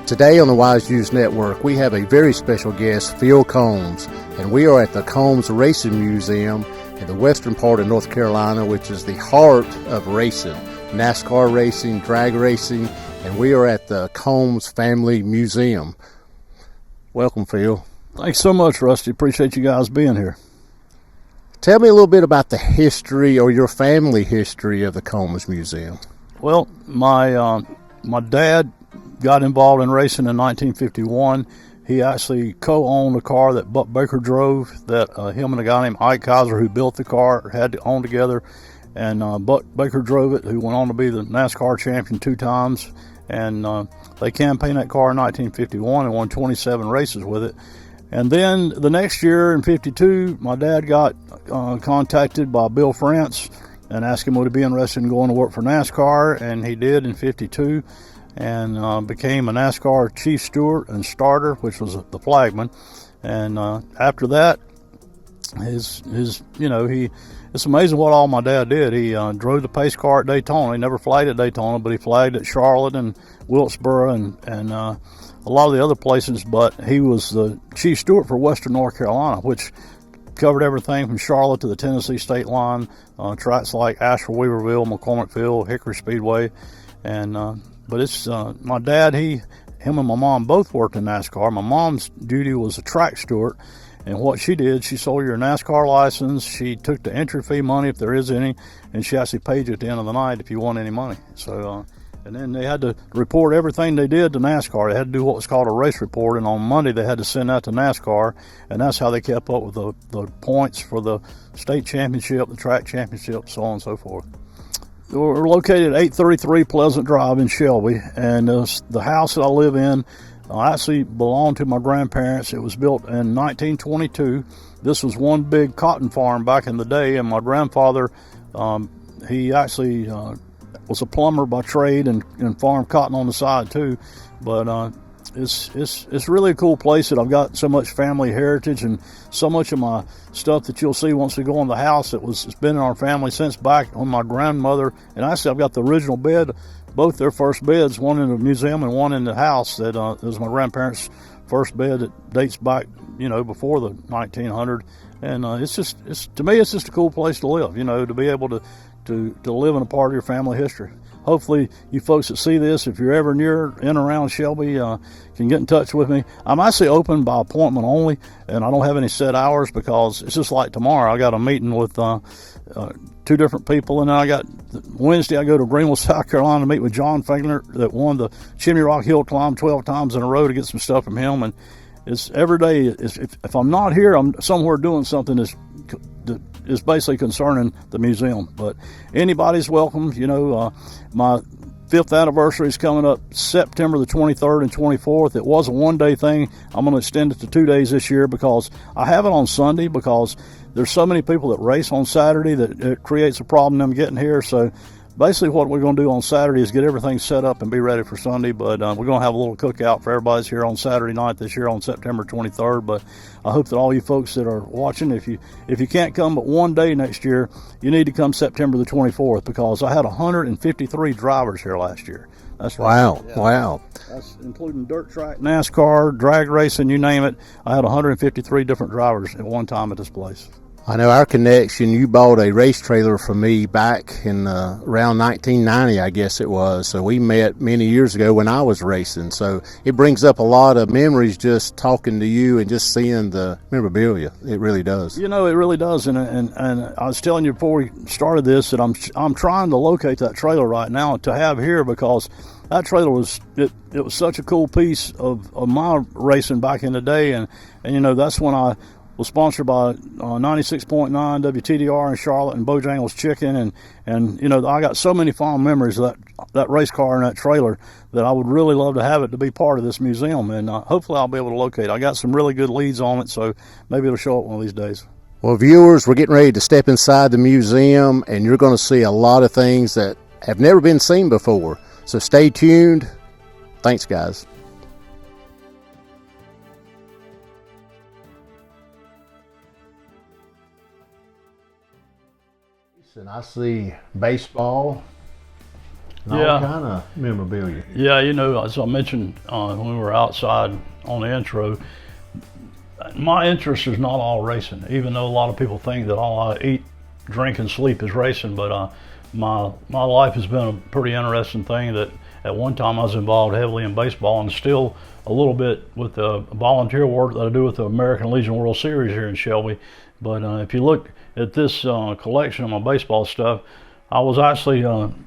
Today on the Wise News Network, we have a very special guest, Phil Combs, and we are at the Combs Racing Museum in the western part of North Carolina, which is the heart of racing, Nascar racing, drag racing, and we are at the Combs Family Museum. Welcome, Phil. Thanks so much, Rusty. Appreciate you guys being here. Tell me a little bit about the history or your family history of the Combs Museum. Well, my dad got involved in racing in 1951. He actually co-owned a car that Buck Baker drove, that him and a guy named Ike Kaiser, who built the car, had to own together. And Buck Baker drove it, who went on to be the NASCAR champion 2 times. And they campaigned that car in 1951 and won 27 races with it. And then the next year in 52, my dad got contacted by Bill France and asked him would he be interested in going to work for NASCAR, and he did in 52. And became a NASCAR chief steward and starter, which was the flagman. And after that, it's amazing what all my dad did. He drove the pace car at Daytona. He never flagged at Daytona, but he flagged at Charlotte and Wilkesboro and a lot of the other places. But he was the chief steward for Western North Carolina, which covered everything from Charlotte to the Tennessee state line, tracks like Asheville, Weaverville, McCormickville, Hickory Speedway, and but it's my dad, him and my mom both worked in NASCAR. My mom's duty was a track steward, and what she did, she sold your NASCAR license, she took the entry fee money if there is any, and she actually paid you at the end of the night if you won any money. So, and then they had to report everything they did to NASCAR. They had to do what was called a race report, and on Monday they had to send that to NASCAR, and that's how they kept up with the points for the state championship, the track championship, so on and so forth. We're located at 833 Pleasant Drive in Shelby, and the house that I live in actually belonged to my grandparents. It was built in 1922. This was one big cotton farm back in the day, and my grandfather, he actually was a plumber by trade and farmed cotton on the side too. But it's really a cool place that I've got so much family heritage and so much of my stuff that you'll see once we go in the house it's been in our family since back on my grandmother. And actually I've got the original bed, both their first beds, one in the museum and one in the house that was my grandparents' first bed that dates back, before the 1900. And to me it's just a cool place to live, to be able to live in a part of your family history. Hopefully you folks that see this, if you're ever near in and around Shelby, can get in touch with me. I'm actually open by appointment only, and I don't have any set hours because it's just like tomorrow. I got a meeting with 2 different people, and then I got Wednesday I go to Greenville, South Carolina to meet with John Fengler that won the Chimney Rock Hill Climb 12 times in a row to get some stuff from him. And it's every day. If I'm not here, I'm somewhere doing something that is basically concerning the museum. But anybody's welcome. My 5th anniversary is coming up September the 23rd and 24th. It was a one-day thing. I'm going to extend it to 2 days this year because I have it on Sunday because there's so many people that race on Saturday that it creates a problem them getting here. So basically what we're going to do on Saturday is get everything set up and be ready for Sunday. But we're going to have a little cookout for everybody's here on Saturday night this year on September 23rd. But I hope that all you folks that are watching, if you can't come but one day next year, you need to come September the 24th because I had 153 drivers here last year. That's right. Wow, yeah. Wow. That's including dirt track, NASCAR, drag racing, you name it. I had 153 different drivers at one time at this place. I know our connection, you bought a race trailer from me back in around 1990, I guess it was. So we met many years ago when I was racing. So it brings up a lot of memories just talking to you and just seeing the memorabilia. It really does. It really does. And I was telling you before we started this that I'm trying to locate that trailer right now to have here because that trailer was such a cool piece of my racing back in the day. And that's when I was sponsored by 96.9 WTDR in Charlotte and Bojangles Chicken, and I got so many fond memories of that race car and that trailer that I would really love to have it to be part of this museum, and hopefully I'll be able to locate it. I got some really good leads on it, so maybe it'll show up one of these days. Well, viewers, we're getting ready to step inside the museum, and you're going to see a lot of things that have never been seen before, so stay tuned. Thanks, guys. And I see baseball, and all kind of memorabilia. Yeah, you know, as I mentioned when we were outside on the intro, my interest is not all racing, even though a lot of people think that all I eat, drink, and sleep is racing. But my life has been a pretty interesting thing. That at one time I was involved heavily in baseball, and still a little bit with the volunteer work that I do with the American Legion World Series here in Shelby. But if you look at this collection of my baseball stuff, I was actually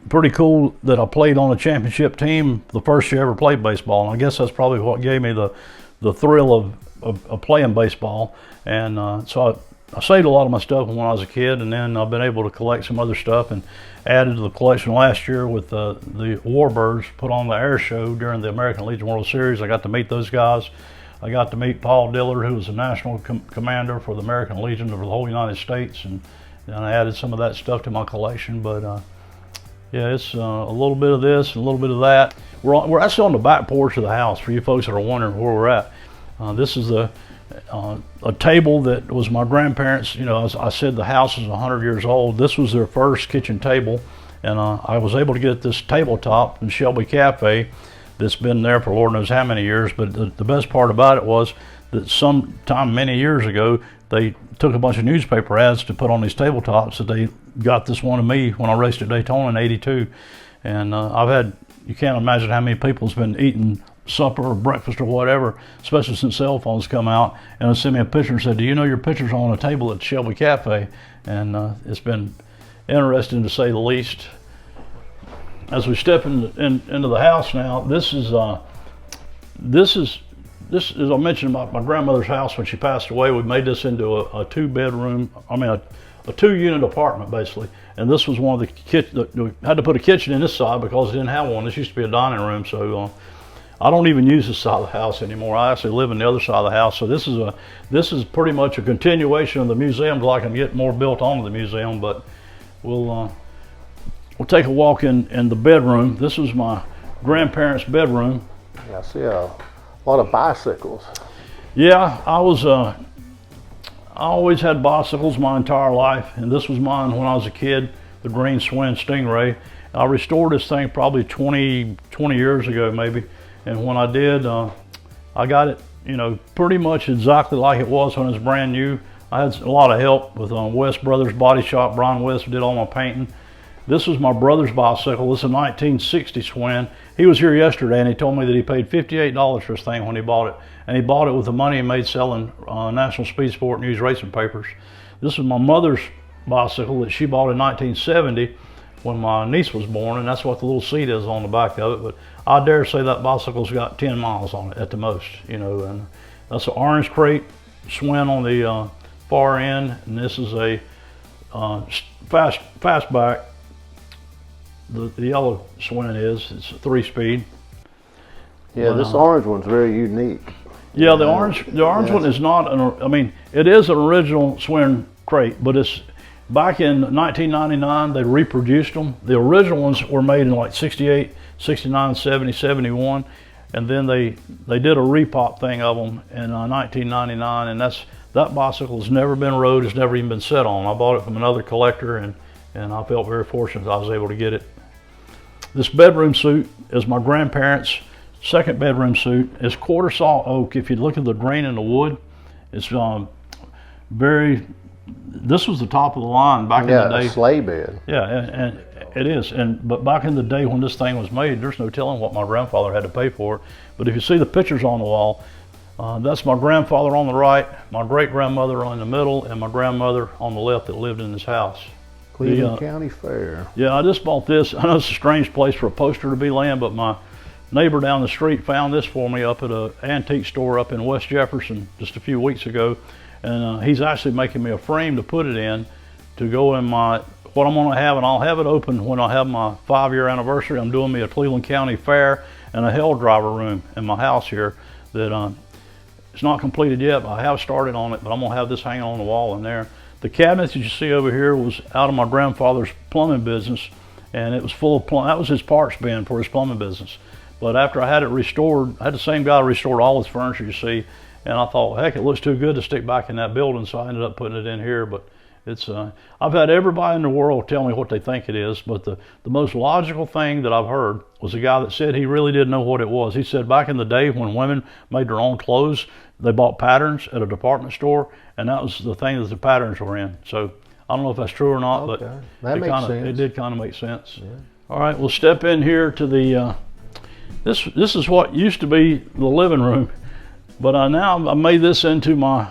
pretty cool that I played on a championship team the first year I ever played baseball, and I guess that's probably what gave me the thrill of playing baseball. And so I saved a lot of my stuff when I was a kid, and then I've been able to collect some other stuff and added to the collection last year with the Warbirds put on the air show during the American Legion World Series. I got to meet those guys. I got to meet Paul Dillard, who was the national commander for the American Legion for the whole United States, and I added some of that stuff to my collection. But yeah, it's a little bit of this and a little bit of that. We're actually on the back porch of the house, for you folks that are wondering where we're at. This is a table that was my grandparents'. You know, as I said, the house is 100 years old. This was their first kitchen table, and I was able to get this tabletop in Shelby Cafe that's been there for Lord knows how many years. But the best part about it was that sometime many years ago, they took a bunch of newspaper ads to put on these tabletops, that they got this one of me when I raced at Daytona in '82. And I've had, you can't imagine how many people's been eating supper or breakfast or whatever, especially since cell phones come out, and they sent me a picture and said, do you know your picture's on a table at Shelby Cafe? And it's been interesting to say the least. As we step into the house now, this is as I mentioned about my grandmother's house when she passed away. We made this into a two-bedroom, a two-unit apartment basically. And this was one of the kitchen. We had to put a kitchen in this side because it didn't have one. This used to be a dining room, so I don't even use this side of the house anymore. I actually live in the other side of the house. So this is pretty much a continuation of the museum till I can get more built onto the museum. But we'll take a walk in the bedroom. This was my grandparents' bedroom. Yeah, I see a lot of bicycles. Yeah, I always had bicycles my entire life, and this was mine when I was a kid, the green Swin Stingray. I restored this thing probably 20 years ago maybe, and when I did, I got it, you know, pretty much exactly like it was when it was brand new. I had a lot of help with West Brothers Body Shop. Brian West did all my painting. This was my brother's bicycle. This is a 1960 Swin. He was here yesterday, and he told me that he paid $58 for this thing when he bought it. And he bought it with the money he made selling National Speed Sport News racing papers. This is my mother's bicycle that she bought in 1970 when my niece was born, and that's what the little seat is on the back of it. But I dare say that bicycle's got 10 miles on it at the most, you know. And that's an orange crate Swin on the far end, and this is a fastback. The yellow Swin it's a 3-speed. Yeah, this orange one's very unique. Yeah, the orange one is not it is an original Swin crate, but it's back in 1999 they reproduced them. The original ones were made in like 68, 69, 70, 71, and then they did a repop thing of them in 1999, and that bicycle has never been rode, it's never even been set on. I bought it from another collector, and I felt very fortunate I was able to get it. This bedroom suit is my grandparents' second bedroom suit. It's quarter saw oak. If you look at the grain in the wood, it's this was the top of the line back in the day. Yeah, sleigh bed. Yeah, and it is. But back in the day when this thing was made, there's no telling what my grandfather had to pay for it. But if you see the pictures on the wall, that's my grandfather on the right, my great-grandmother in the middle, and my grandmother on the left that lived in this house. Cleveland County Fair. Yeah, I just bought this. I know it's a strange place for a poster to be laying, but my neighbor down the street found this for me up at an antique store up in West Jefferson just a few weeks ago. And he's actually making me a frame to put it in to go in what I'm going to have, and I'll have it open when I have my 5-year anniversary. I'm doing me a Cleveland County Fair and a hell driver room in my house here that it's not completed yet, but I have started on it, but I'm going to have this hanging on the wall in there. The cabinets that you see over here was out of my grandfather's plumbing business, and it was full of that was his parts bin for his plumbing business. But after I had it restored, I had the same guy restored all his furniture, you see, and I thought, heck, it looks too good to stick back in that building, so I ended up putting it in here. But It's I've had everybody in the world tell me what they think it is, but the most logical thing that I've heard was a guy that said he really didn't know what it was. He said back in the day when women made their own clothes, they bought patterns at a department store, and that was the thing that the patterns were in. So I don't know if that's true or not, Okay. but That makes sense. it did kind of make sense. Yeah. All right, we'll step in here to the this is what used to be the living room, but now I made this into my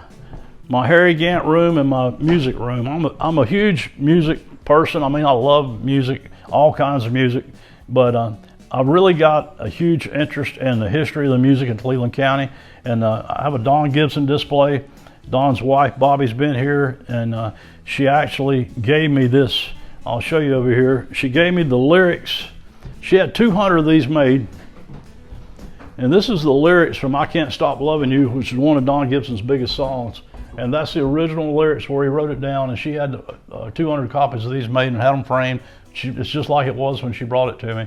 Harry Gant room and my music room. I'm a huge music person. I mean, I love music, all kinds of music, but I've really got a huge interest in the history of the music in Cleveland County, and I have a Don Gibson display. Don's wife, Bobby's been here, and she actually gave me this. I'll show you over here. She gave me the lyrics. She had 200 of these made, and this is the lyrics from I Can't Stop Loving You, which is one of Don Gibson's biggest songs. And that's the original lyrics where he wrote it down, and she had 200 copies of these made and had them framed. It's just like it was when she brought it to me.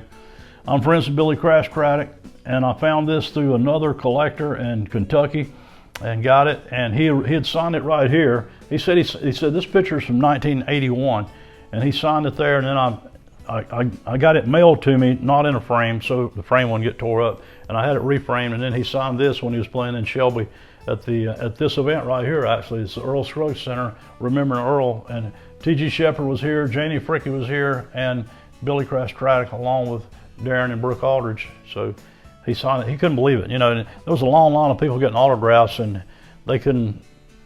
I'm friends with Billy Crash Craddock, and I found this through another collector in Kentucky and got it, and he had signed it right here. He said this picture is from 1981, and he signed it there, and then I got it mailed to me, not in a frame, so the frame wouldn't get tore up, and I had it reframed, and then he signed this when he was playing in Shelby at this event right here. Actually, it's the Earl Scruggs Center, remembering Earl, and T.G. Shepherd was here, Janie Fricke was here, and Billy Crash Craddock along with Darren and Brooke Aldridge. So he signed it. He couldn't believe it. You know, there was a long line of people getting autographs, and they couldn't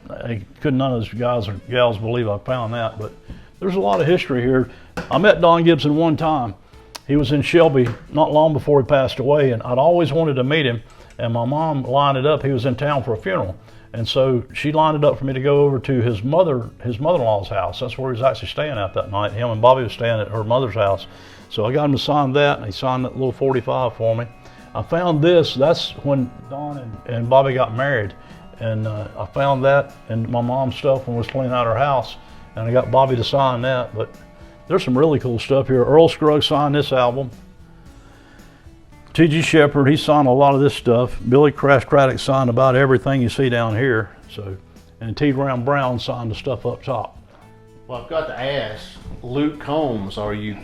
none of those guys or gals believe I found that. But there's a lot of history here. I met Don Gibson one time. He was in Shelby not long before he passed away, and I'd always wanted to meet him. And my mom lined it up. He was in town for a funeral, and so she lined it up for me to go over to his mother-in-law's house. That's where he was actually staying at that night. Him and Bobby was staying at her mother's house. So I got him to sign that, and he signed that little 45 for me. I found this. That's when Don and Bobby got married, and I found that and my mom's stuff when we was cleaning out her house, and I got Bobby to sign that. But there's some really cool stuff here. Earl Scruggs signed this album. T.G. Shepherd, he signed a lot of this stuff. Billy Crash Craddock signed about everything you see down here. So, and T. Graham Brown signed the stuff up top. Well, I've got to ask, Luke Combs, are you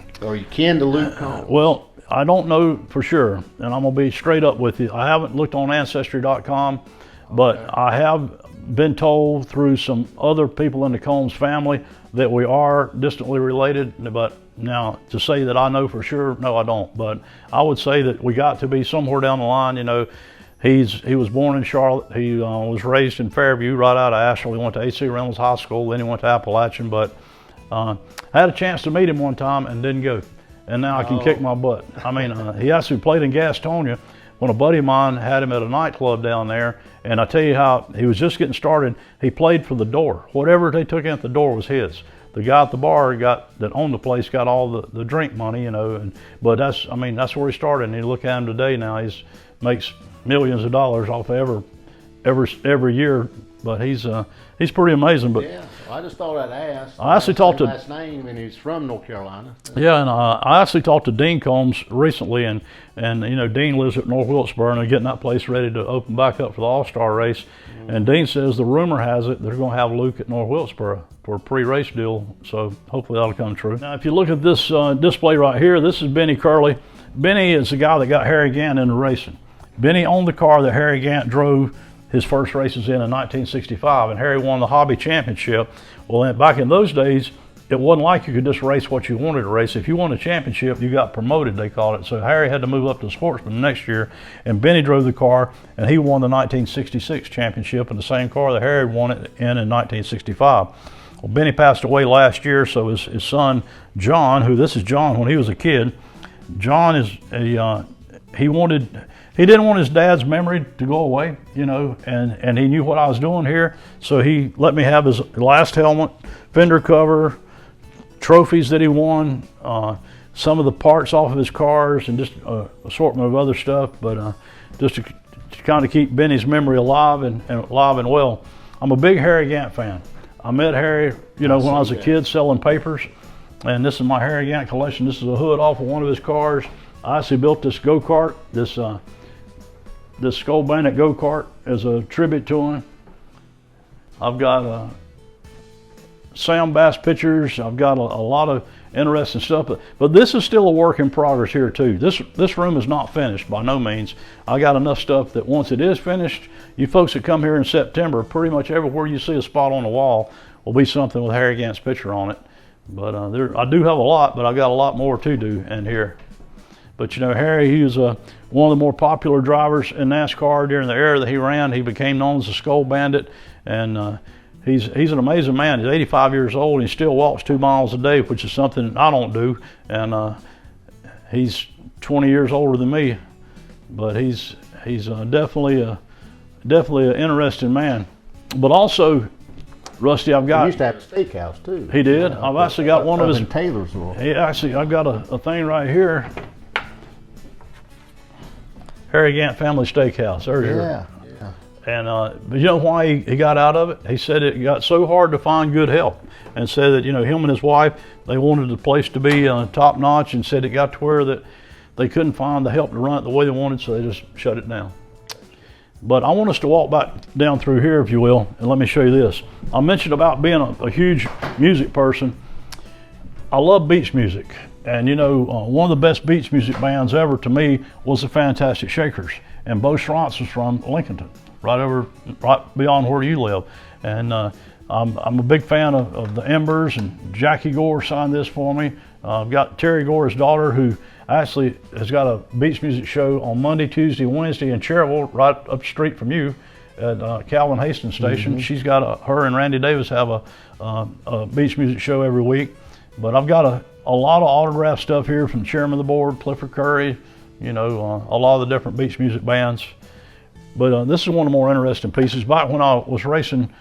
kin to Luke Combs? Well, I don't know for sure, and I'm gonna be straight up with you. I haven't looked on Ancestry.com, but okay. I have been told through some other people in the Combs family that we are distantly related, but now to say that I know for sure, no, I don't. But I would say that we got to be somewhere down the line. You know, he was born in Charlotte. He was raised in Fairview, right out of Asheville. He went to A.C. Reynolds High School, then he went to Appalachian. But I had a chance to meet him one time and didn't go. And now I can kick my butt. I mean, he actually played in Gastonia when a buddy of mine had him at a nightclub down there. And I tell you how, he was just getting started. He played for the door. Whatever they took in at the door was his. The guy at the bar that owned the place got all the drink money, you know. But that's where he started. And you look at him today now, makes millions of dollars off every year. But he's pretty amazing. But yeah, I just thought I'd ask. I actually talked to last name, and he's from North Carolina. Yeah, and I actually talked to Dean Combs recently, and you know, Dean lives at North Wilkesboro, and they're getting that place ready to open back up for the All-Star race. Mm-hmm. And Dean says the rumor has it they're going to have Luke at North Wilkesboro for a pre-race deal. So hopefully that'll come true. Now, if you look at this display right here, this is Benny Curley. Benny is the guy that got Harry Gant into racing. Benny owned the car that Harry Gant drove his first races in 1965, and Harry won the Hobby Championship. Well, back in those days, it wasn't like you could just race what you wanted to race. If you won a championship, you got promoted, they called it. So Harry had to move up to sportsman the next year, and Benny drove the car, and he won the 1966 championship in the same car that Harry won it in 1965. Well, Benny passed away last year, so his son, John, this is John when he was a kid. John he didn't want his dad's memory to go away, you know, and he knew what I was doing here, so he let me have his last helmet, fender cover, trophies that he won, some of the parts off of his cars, and just an assortment of other stuff, but just to kind of keep Benny's memory alive and well. I'm a big Harry Gant fan. I met Harry, you know, when I was a kid selling papers, and this is my Harry Gant collection. This is a hood off of one of his cars. I actually built this go-kart, this Skull Bandit go-kart as a tribute to him. I've got Sam Bass pictures. I've got a lot of interesting stuff, but this is still a work in progress here too. This room is not finished by no means. I got enough stuff that once it is finished, you folks that come here in September, pretty much everywhere you see a spot on the wall will be something with Harry Gant's picture on it. But I do have a lot, but I got a lot more to do in here. But you know, Harry, he was one of the more popular drivers in NASCAR during the era that he ran. He became known as the Skull Bandit, and he's an amazing man. He's 85 years old, and he still walks 2 miles a day, which is something I don't do. And he's 20 years older than me, but he's definitely an interesting man. But also, Rusty, I've got. He used to have a steakhouse too. He did. I've actually got one of his. In Taylorsville. I've got a thing right here. Harry Gant Family Steakhouse. There's Yeah. And but you know why he got out of it? He said it got so hard to find good help, and said that, you know, him and his wife, they wanted the place to be top notch, and said it got to where that they couldn't find the help to run it the way they wanted, so they just shut it down. But I want us to walk back down through here, if you will, and let me show you this. I mentioned about being a huge music person. I love beach music. And you know, one of the best beach music bands ever to me was the Fantastic Shakers. And Bo Schrontz was from Lincolnton, right beyond where you live. And I'm a big fan of the Embers, and Jackie Gore signed this for me. I've got Terry Gore's daughter, who actually has got a beach music show on Monday, Tuesday, Wednesday in Cherryville, right up the street from you at Calvin Hastings Station. Mm-hmm. She's got her and Randy Davis have a beach music show every week. But I've got a lot of autograph stuff here from the chairman of the board, Clifford Curry, you know, a lot of the different beach music bands. But this is one of the more interesting pieces. Back when I was racing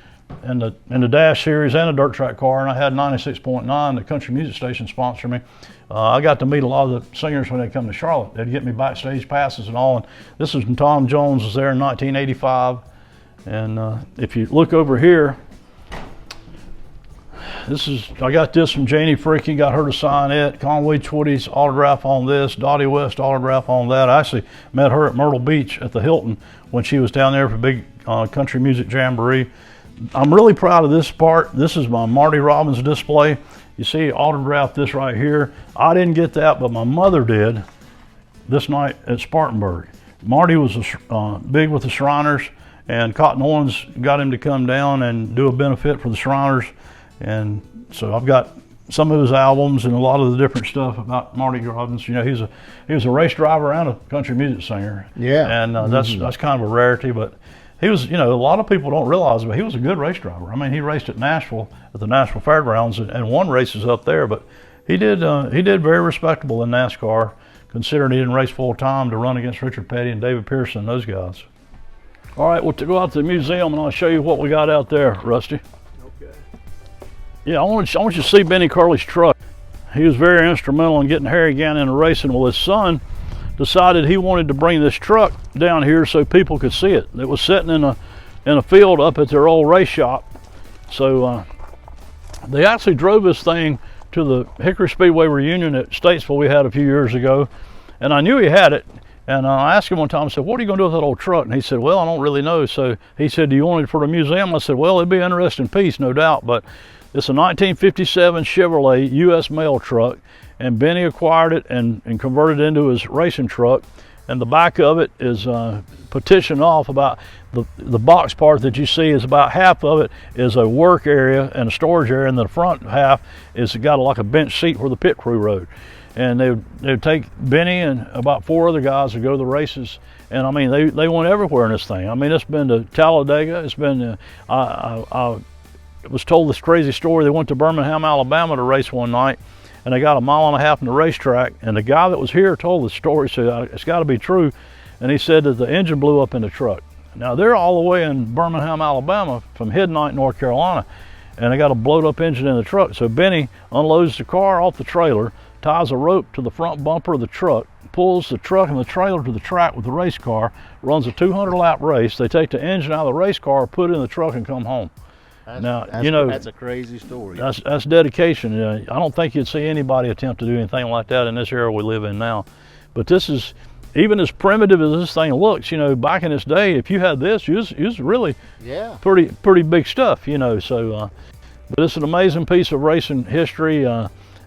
in the Dash Series and a dirt track car, and I had 96.9, the country music station sponsor me, I got to meet a lot of the singers when they come to Charlotte. They'd get me backstage passes and all. And this is when Tom Jones was there in 1985. And if you look over here, I got this from Janie Freaky, got her to sign it. Conway Twitty's autograph on this, Dottie West autograph on that. I actually met her at Myrtle Beach at the Hilton when she was down there for a big country music jamboree. I'm really proud of this part. This is my Marty Robbins display. You see, autographed this right here. I didn't get that, but my mother did this night at Spartanburg. Marty was big with the Shriners, and Cotton Owens got him to come down and do a benefit for the Shriners. And so I've got some of his albums and a lot of the different stuff about Marty Robbins. You know, he was a race driver and a country music singer. Yeah. And that's kind of a rarity, but he was, you know, a lot of people don't realize, but he was a good race driver. I mean, he raced at Nashville at the Nashville Fairgrounds and won races up there, but he did very respectable in NASCAR, considering he didn't race full time to run against Richard Petty and David Pearson and those guys. All right, well, to go out to the museum and I'll show you what we got out there, Rusty. Yeah, I want you to see Benny Curley's truck. He was very instrumental in getting Harry Gant into racing. Well, his son decided he wanted to bring this truck down here so people could see it. It was sitting in a field up at their old race shop. So they actually drove this thing to the Hickory Speedway reunion at Statesville we had a few years ago. And I knew he had it. And I asked him one time, I said, what are you going to do with that old truck? And he said, well, I don't really know. So he said, do you want it for a museum? I said, well, it'd be an interesting piece, no doubt. But it's a 1957 Chevrolet U.S. mail truck, and Benny acquired it and converted it into his racing truck. And the back of it is partitioned off. About the box part that you see is about half of it is a work area and a storage area, and the front half is got like a bench seat where the pit crew rode. And they would take Benny and about 4 other guys to go to the races. And I mean, they went everywhere in this thing. I mean, it's been to Talladega. It's been I was told this crazy story. They went to Birmingham, Alabama to race one night, and they got 1.5 miles in the racetrack. And the guy that was here told the story, said it's got to be true. And he said that the engine blew up in the truck. Now they're all the way in Birmingham, Alabama from Earnhardt, North Carolina, and they got a blowed up engine in the truck. So Benny unloads the car off the trailer, ties a rope to the front bumper of the truck, pulls the truck and the trailer to the track with the race car, runs a 200-lap race. They take the engine out of the race car, put it in the truck, and come home. That's a crazy story. That's dedication. I don't think you'd see anybody attempt to do anything like that in this era we live in now. But this is, even as primitive as this thing looks, you know, back in this day, if you had this, you was really pretty big stuff, you know. So, But it's an amazing piece of racing history.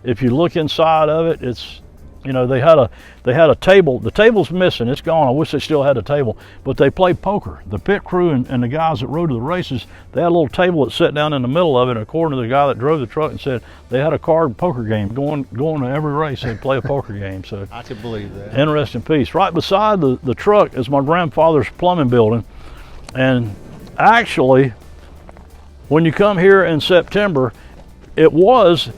If you look inside of it, it's, you know, they had a table. The table's missing. It's gone. I wish they still had a table. But they played poker. The pit crew and the guys that rode to the races, they had a little table that sat down in the middle of it. And according to the guy that drove the truck, and said they had a card poker game going to every race. They'd play a poker game. So I can believe that. Interesting piece. Right beside the truck is my grandfather's plumbing building. And actually, when you come here in September, it was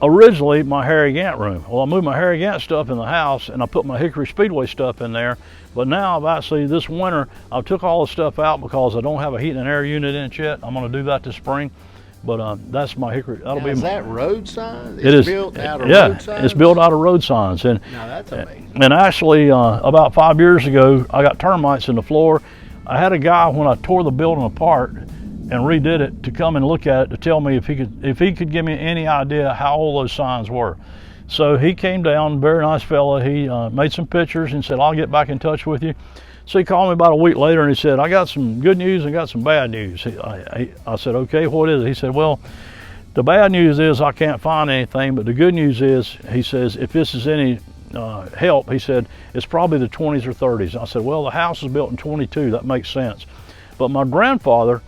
originally my Harry Gant room. Well, I moved my Harry Gant stuff in the house and I put my Hickory Speedway stuff in there. But now I've actually, this winter, I took all the stuff out because I don't have a heat and air unit in it yet. I'm gonna do that this spring. But that's my Hickory. That'll now, be is that road signs? It is built out of yeah, road signs? It's built out of road signs. And now that's amazing. And actually, about 5 years ago, I got termites in the floor. I had a guy, when I tore the building apart and redid it, to come and look at it to tell me if he could give me any idea how old those signs were. So he came down, very nice fella. He made some pictures and said, I'll get back in touch with you. So he called me about a week later and he said, I got some good news and got some bad news. I said, okay, what is it? He said, well, the bad news is I can't find anything, but the good news is, he says, if this is any help, he said, it's probably the 20s or 30s. I said, well, the house was built in 22. That makes sense. But my grandfather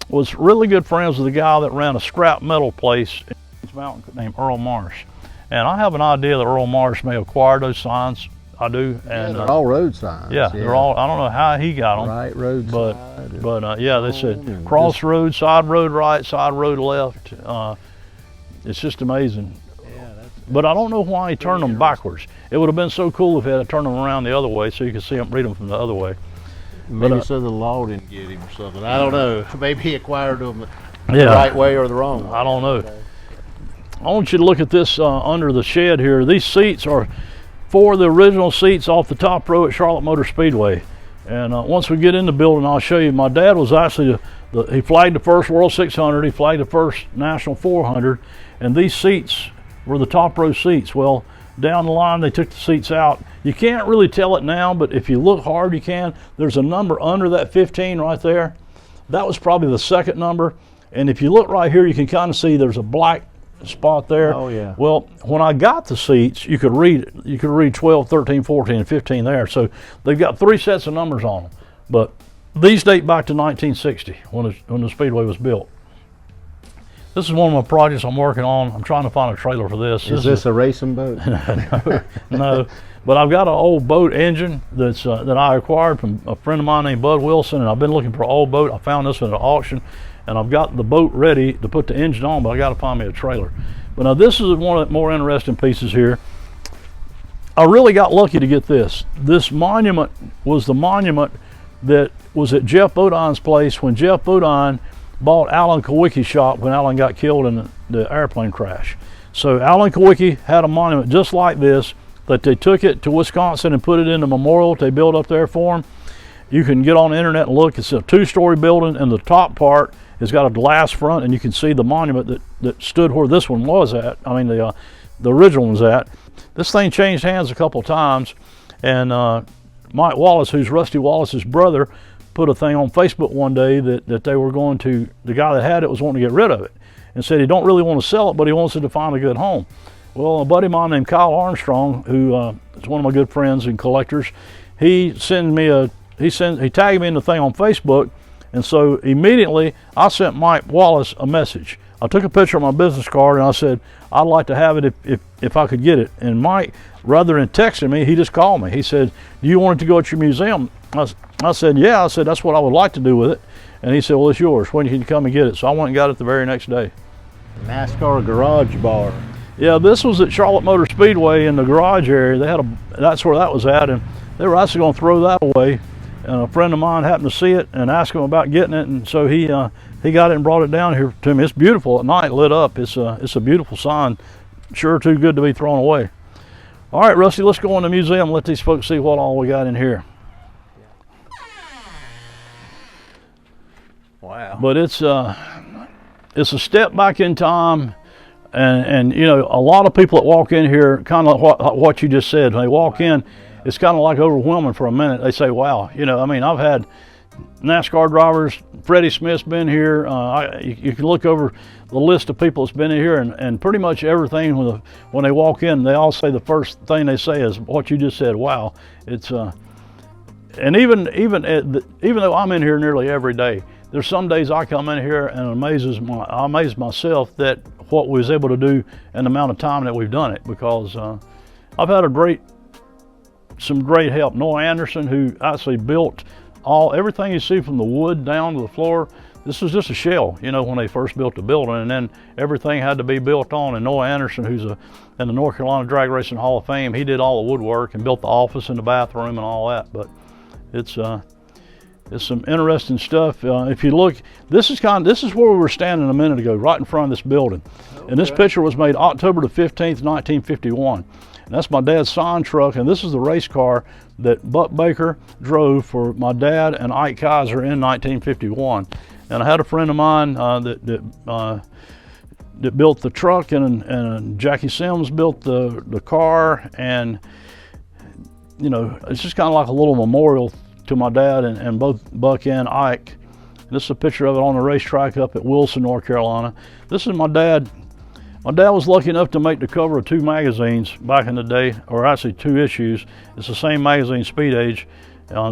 was really good friends with a guy that ran a scrap metal place in Kings Mountain named Earl Marsh. And I have an idea that Earl Marsh may acquire those signs. I do. And they're all road signs. Yeah, they're all, I don't know how he got them. Right road side. But yeah, they said crossroad, side road right, side road left. It's just amazing. But I don't know why he turned them backwards. It would have been so cool if he had turned them around the other way so you could see them, read them from the other way. Maybe so the law didn't get him or something. I don't know. Maybe he acquired them the right way or the wrong way. I don't know. I want you to look at this under the shed here. These seats are 4 of the original seats off the top row at Charlotte Motor Speedway. And once we get in the building, I'll show you. My dad was actually, he flagged the first World 600, he flagged the first National 400, and these seats were the top row seats. Well, down the line, they took the seats out. You can't really tell it now, but if you look hard, you can. There's a number under that 15 right there. That was probably the second number. And if you look right here, you can kind of see there's a black spot there. Oh, yeah. Well, when I got the seats, you could read it. You could read 12, 13, 14, and 15 there. So they've got 3 sets of numbers on them. But these date back to 1960 when the Speedway was built. This is one of my projects I'm working on. I'm trying to find a trailer for this. Is this a racing boat? No, but I've got an old boat engine that's that I acquired from a friend of mine named Bud Wilson, and I've been looking for an old boat. I found this at an auction, and I've got the boat ready to put the engine on, but I got to find me a trailer. But now this is one of the more interesting pieces here. I really got lucky to get this. This monument was the monument that was at Jeff Bodine's place when Jeff Bodine bought Alan Kowicki's shop when Alan got killed in the airplane crash. So Alan Kowicki had a monument just like this that they took it to Wisconsin and put it in the memorial they built up there for him. You can get on the internet and look. It's a 2-story building, and the top part has got a glass front, and you can see the monument that stood where this one was at. I mean, the original one's at. This thing changed hands a couple times, and Mike Wallace, who's Rusty Wallace's brother, put a thing on Facebook one day that they were going to, the guy that had it was wanting to get rid of it, and said he don't really want to sell it, but he wants it to find a good home. Well, a buddy of mine named Kyle Armstrong, who is one of my good friends and collectors, he tagged me in the thing on Facebook, and so immediately I sent Mike Wallace a message. I took a picture of my business card and I said, I'd like to have it if I could get it. And Mike, rather than texting me, he just called me. He said, do you want it to go at your museum? I said, yeah. I said, that's what I would like to do with it. And he said, well, it's yours. When can you come and get it? So I went and got it the very next day. NASCAR garage bar. Yeah, this was at Charlotte Motor Speedway in the garage area. That's where that was at, and they were actually going to throw that away. And a friend of mine happened to see it and asked him about getting it, and so he got it and brought it down here to me. It's beautiful at night, lit up. It's a beautiful sign. Sure too good to be thrown away. All right, Rusty, let's go in the museum and let these folks see what all we got in here. Wow. But it's a step back in time, and you know, a lot of people that walk in here, kind of what you just said, when they walk in, it's kind of like overwhelming for a minute. They say, wow, you know, I mean, I've had NASCAR drivers. Freddie Smith's been here. You can look over the list of people that's been in here, and pretty much everything when they walk in, they all say the first thing they say is what you just said. Wow, it's and even though I'm in here nearly every day, there's some days I come in here and I amaze myself that what we was able to do in the amount of time that we've done it, because I've had some great help. Noah Anderson, who actually built everything you see from the wood down to the floor. This was just a shell, when they first built the building, and then everything had to be built on. And Noah Anderson, who's in the North Carolina Drag Racing Hall of Fame, he did all the woodwork and built the office and the bathroom and all that. But it's some interesting stuff. If you look, this is where we were standing a minute ago, right in front of this building. Okay. And this picture was made October the 15th, 1951. And that's my dad's sign truck, and this is the race car that Buck Baker drove for my dad and Ike Kaiser in 1951. And I had a friend of mine that built the truck, and Jackie Sims built the car, and it's just kind of like a little memorial to my dad and both Buck and Ike. This is a picture of it on the racetrack up at Wilson, North Carolina. This is my dad. My dad was lucky enough to make the cover of 2 magazines back in the day, or actually 2 issues. It's the same magazine, Speed Age.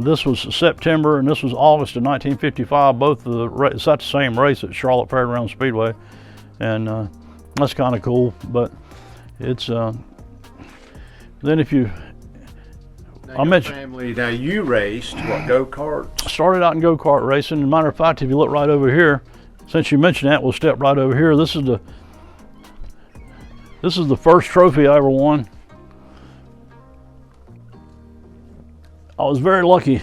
This was September and this was August of 1955. It's at the same race at Charlotte Fairgrounds Speedway, and that's kind of cool. But it's then if you. Now, now you raced what, go-karts? Started out in go-kart racing. As a matter of fact, if you look right over here, since you mentioned that, we'll step right over here. This is the first trophy I ever won. I was very lucky.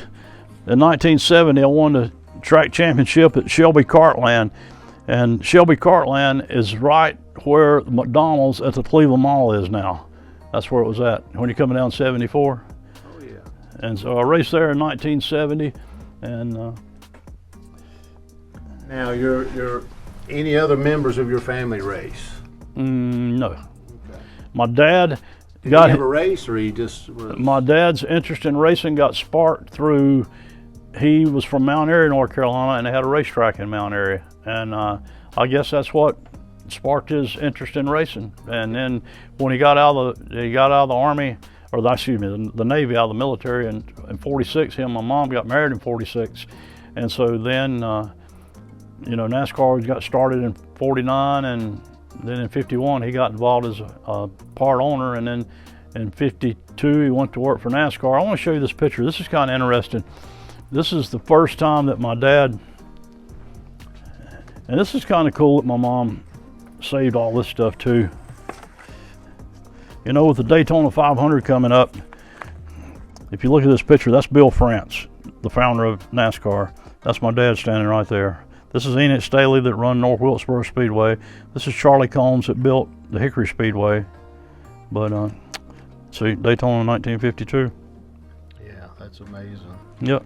In 1970, I won the track championship at Shelby Cartland. And Shelby Cartland is right where McDonald's at the Cleveland Mall is now. That's where it was at when you're coming down 74. Oh yeah. And so I raced there in 1970. And now, your any other members of your family race? No. Okay. My dad Did he ever race, or he just was? My dad's interest in racing got sparked through, he was from Mount Airy, North Carolina, and they had a racetrack in Mount Airy. And I guess that's what sparked his interest in racing. And then when he got out of the Army, or the Navy, out of the military in 46, him and my mom got married in 46. And so then, NASCAR got started in 49, and then in 51 he got involved as a part owner, and then in 52 he went to work for NASCAR. I want to show you this picture. This is kind of interesting. This is the first time that my dad, and this is kind of cool that my mom saved all this stuff too. With the Daytona 500 coming up, if you look at this picture, that's Bill France, the founder of NASCAR. That's my dad standing right there. This is Enid Staley that run North Wilkesboro Speedway. This is Charlie Combs that built the Hickory Speedway. But see, Daytona 1952. Yeah, that's amazing. Yep.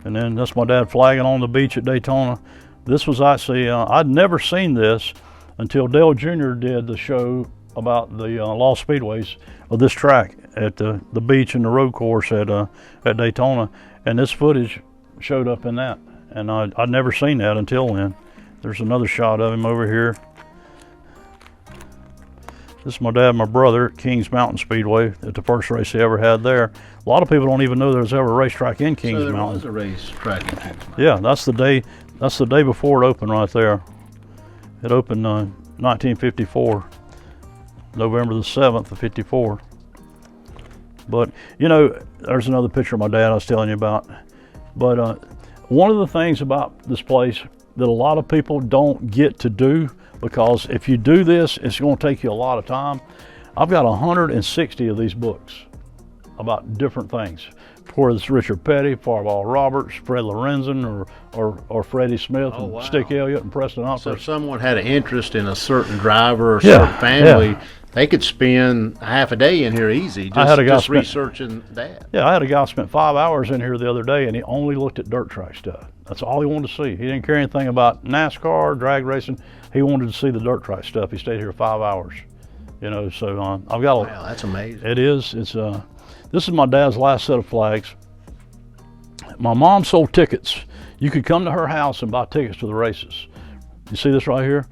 And then that's my dad flagging on the beach at Daytona. This was actually, I'd never seen this until Dale Jr. did the show about the lost speedways of this track at the beach and the road course at Daytona. And this footage showed up in that. And I'd never seen that until then. There's another shot of him over here. This is my dad and my brother at Kings Mountain Speedway at the first race they ever had there. A lot of people don't even know there was ever a racetrack in Kings Mountain. So there was a racetrack in Kings Mountain. Yeah, that's the day before it opened right there. It opened 1954, November the 7th of 54. But, there's another picture of my dad I was telling you about. But one of the things about this place that a lot of people don't get to do, because if you do this, it's going to take you a lot of time. I've got 160 of these books about different things. Whether it's Richard Petty, Farwell Roberts, Fred Lorenzen, or Freddie Smith, and wow. Stick Elliott, and Preston Upper. So if someone had an interest in a certain driver or certain family, they could spend half a day in here easy just researching that. Yeah, I had a guy spent 5 hours in here the other day, and he only looked at dirt track stuff. That's all he wanted to see. He didn't care anything about NASCAR, drag racing. He wanted to see the dirt track stuff. He stayed here 5 hours. So I've got Wow, that's amazing. It is. This is my dad's last set of flags. my mom sold tickets. You could come to her house and buy tickets to the races. You see this right here?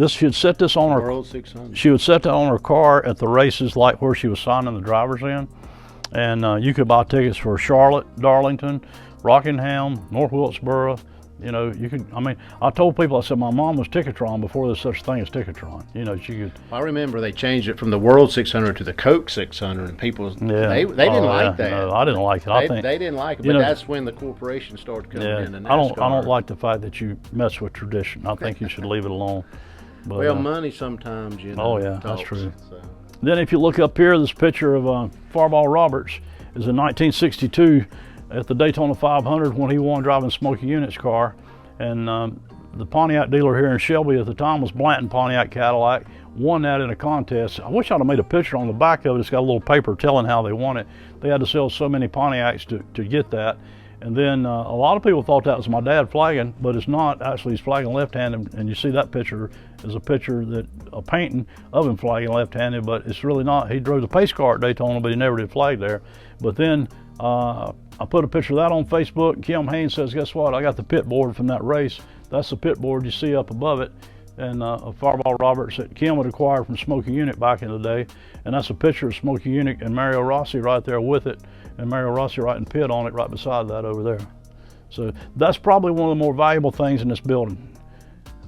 She would set this on her World 600. She would set that on her car at the races, like where she was signing the drivers in, and you could buy tickets for Charlotte, Darlington, Rockingham, North Wilkesboro. You know, you could. I mean, I told people, I said my mom was Ticketron before there's such thing as Ticketron. You know, she could. I remember they changed it from the World 600 to the Coke 600, and people they didn't like that. No, I didn't like it. They didn't like it, but that's when the corporation started coming in. And I don't like the fact that you mess with tradition. I think you should leave it alone. But, well, money sometimes, you know. Oh yeah, talks, that's true. So. Then if you look up here, this picture of Farball Roberts is in 1962 at the Daytona 500 when he won driving Smokey Unit's car. And the Pontiac dealer here in Shelby at the time was Blanton Pontiac Cadillac, won that in a contest. I wish I'd have made a picture on the back of it. It's got a little paper telling how they won it. They had to sell so many Pontiacs to get that. And then a lot of people thought that was my dad flagging, but it's not. Actually, he's flagging left-handed, and you see that picture is a picture a painting of him flagging left-handed, but it's really not. He drove the pace car at Daytona, but he never did flag there. But then I put a picture of that on Facebook, and Kim Haynes says, guess what? I got the pit board from that race. That's the pit board you see up above it, and a Farball Roberts that Kim had acquired from Smokey Unit back in the day. And that's a picture of Smokey Unit and Mario Rossi right there with it, and Mario Rossi writing pit on it right beside that over there. So that's probably one of the more valuable things in this building.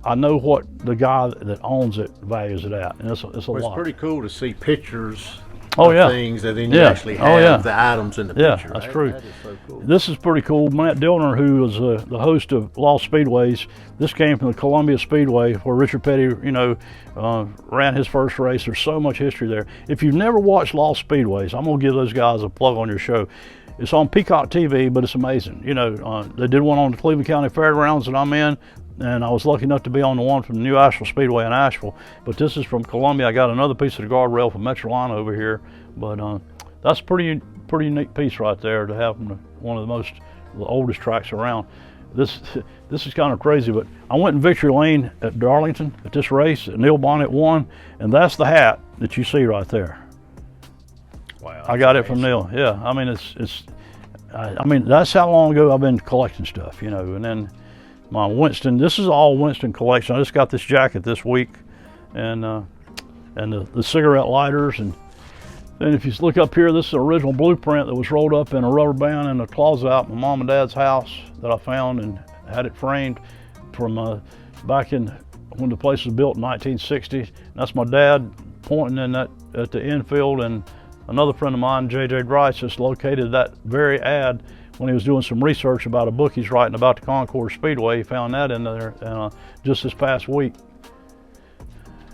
I know what the guy that owns it values it at, and it's a lot. It's pretty cool to see pictures of things, and then you actually have the items in the picture. Yeah, that's true. That is so cool. This is pretty cool. Matt Dillner, who was the host of Lost Speedways, this came from the Columbia Speedway where Richard Petty, ran his first race. There's so much history there. If you've never watched Lost Speedways, I'm gonna give those guys a plug on your show. It's on Peacock TV, but it's amazing. You know, they did one on the Cleveland County Fairgrounds that I'm in, and I was lucky enough to be on the one from the New Asheville Speedway in Asheville. But this is from Columbia. I got another piece of the guardrail from Metroline over here, but that's a pretty neat piece right there to have from one of the oldest tracks around. This is kind of crazy, but I went in Victory Lane at Darlington at this race. Neil Bonnet won, and that's the hat that you see right there. Wow, I got it from Neil. Yeah, I mean I mean that's how long ago I've been collecting stuff, you know. And then my Winston, this is all Winston collection. I just got this jacket this week, and the cigarette lighters, and then if you look up here, this is an original blueprint that was rolled up in a rubber band in a closet out my mom and dad's house that I found and had it framed from back in when the place was built in 1960. And that's my dad pointing in that at the infield, and another friend of mine, J.J. Grice, just located that very ad when he was doing some research about a book he's writing about the Concord Speedway. He found that in there just this past week.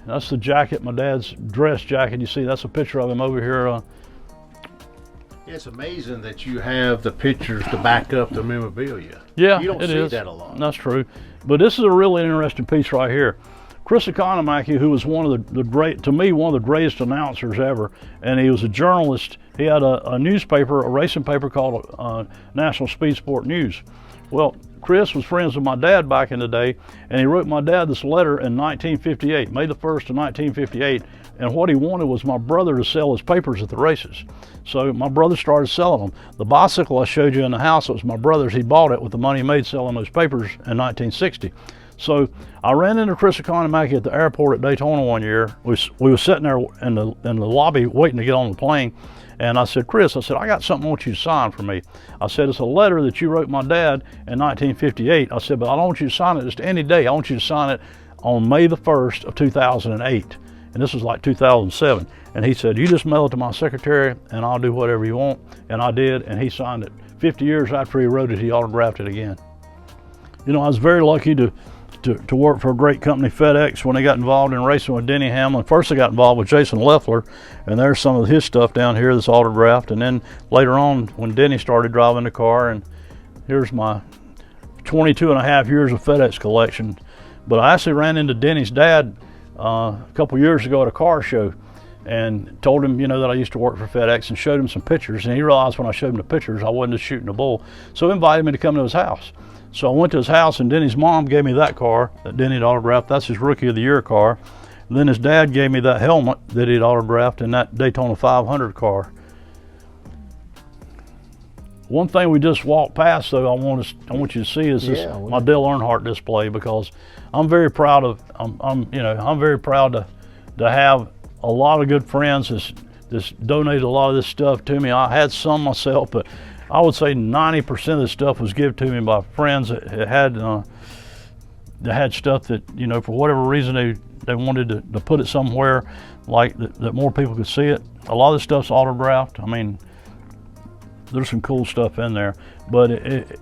And that's the jacket, my dad's dress jacket. You see, that's a picture of him over here. Yeah, it's amazing that you have the pictures to back up the memorabilia. Yeah, you don't see that a lot. That's true. But this is a really interesting piece right here. Chris Economaki, who was one of the greatest announcers ever, and he was a journalist. He had a newspaper, a racing paper called National Speed Sport News. Well, Chris was friends with my dad back in the day, and he wrote my dad this letter in 1958, May the 1st of 1958, and what he wanted was my brother to sell his papers at the races. So my brother started selling them. The bicycle I showed you in the house, it was my brother's. He bought it with the money he made selling those papers in 1960. So I ran into Chris Economaki at the airport at Daytona one year. We were sitting there in the lobby waiting to get on the plane, and I said, Chris, I got something I want you to sign for me. I said, it's a letter that you wrote my dad in 1958. I said, but I don't want you to sign it just any day. I want you to sign it on May the 1st of 2008. And this was like 2007. And he said, you just mail it to my secretary and I'll do whatever you want. And I did, and he signed it. 50 years after he wrote it, he autographed it again. You know, I was very lucky to work for a great company, FedEx, when they got involved in racing with Denny Hamlin. First, they got involved with Jason Leffler, and there's some of his stuff down here that's autographed. And then later on, when Denny started driving the car, and here's my 22 and a half years of FedEx collection. But I actually ran into Denny's dad a couple years ago at a car show, and told him, you know, that I used to work for FedEx, and showed him some pictures. And he realized when I showed him the pictures, I wasn't just shooting a bull. So he invited me to come to his house. So I went to his house, and Denny's mom gave me that car that Denny had autographed. That's his Rookie of the Year car. And then his dad gave me that helmet that he'd autographed in that Daytona 500 car. One thing we just walked past, though, I want you to see is this, my Dale Earnhardt display, because I'm very proud of. I'm very proud to have a lot of good friends that donated a lot of this stuff to me. I had some myself, but I would say 90% of this stuff was given to me by friends that had stuff that, you know, for whatever reason they wanted to put it somewhere like that more people could see it. A lot of this stuff's autographed. I mean, there's some cool stuff in there. But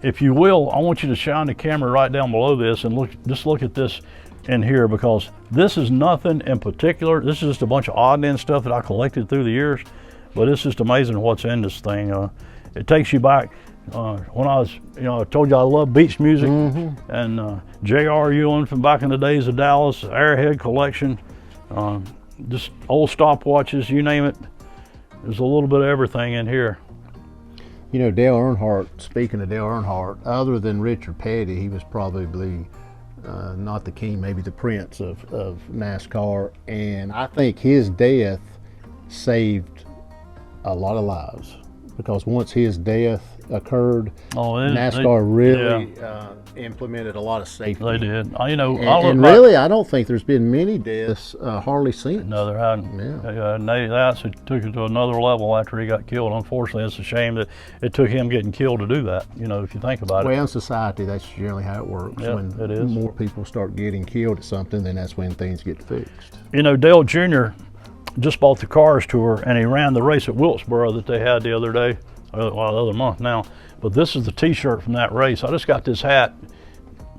if you will, I want you to shine the camera right down below this and look at this in here, because this is nothing in particular. This is just a bunch of odd end stuff that I collected through the years. But it's just amazing what's in this thing. It takes you back when I was, I told you I love beach music, and J.R. Ewing from back in the days of Dallas, Airhead collection, just old stopwatches, you name it. There's a little bit of everything in here. You know, Dale Earnhardt, speaking of Dale Earnhardt, other than Richard Petty, he was probably not the king, maybe the prince of NASCAR. And I think his death saved a lot of lives, because once his death occurred, NASCAR really implemented a lot of safety. They did. I don't think there's been many deaths hardly since. No, there hadn't. Nate actually took it to another level after he got killed. Unfortunately, it's a shame that it took him getting killed to do that, if you think about it. Well, in society, that's generally how it works. Yeah, when it is. More people start getting killed at something, then that's when things get fixed. Dale Jr. just bought the Cars Tour, and he ran the race at Wilkesboro that they had the other day, the other month now. But this is the t-shirt from that race. I just got this hat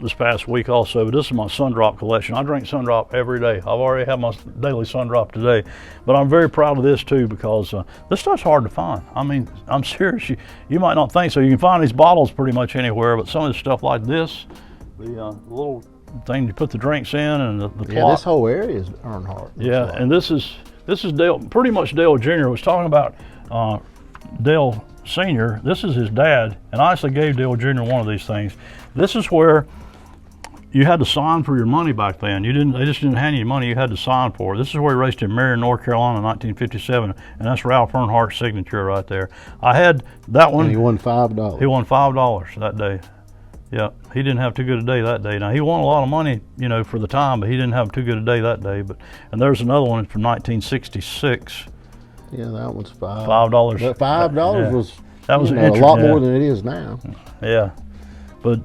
this past week also, but this is my Sundrop collection. I drink Sundrop every day. I've already had my daily Sundrop today, but I'm very proud of this too, because this stuff's hard to find. I mean, I'm serious. You might not think so. You can find these bottles pretty much anywhere, but some of the stuff like this, the little thing you put the drinks in, and the clock. Yeah, this whole area is Earnhardt. Yeah, and this is Dale, pretty much Dale Jr. I was talking about Dale Sr. This is his dad, and I actually gave Dale Jr. one of these things. This is where you had to sign for your money back then. They just didn't hand you money, you had to sign for it. This is where he raced in Marion, North Carolina in 1957, and that's Ralph Earnhardt's signature right there. I had that one. And he won $5. He won $5 that day. Yeah, he didn't have too good a day that day. Now, he won a lot of money, for the time, but he didn't have too good a day that day. And there's another one from 1966. Yeah, that one's $5. $5. But $5 was a lot more than it is now. Yeah, but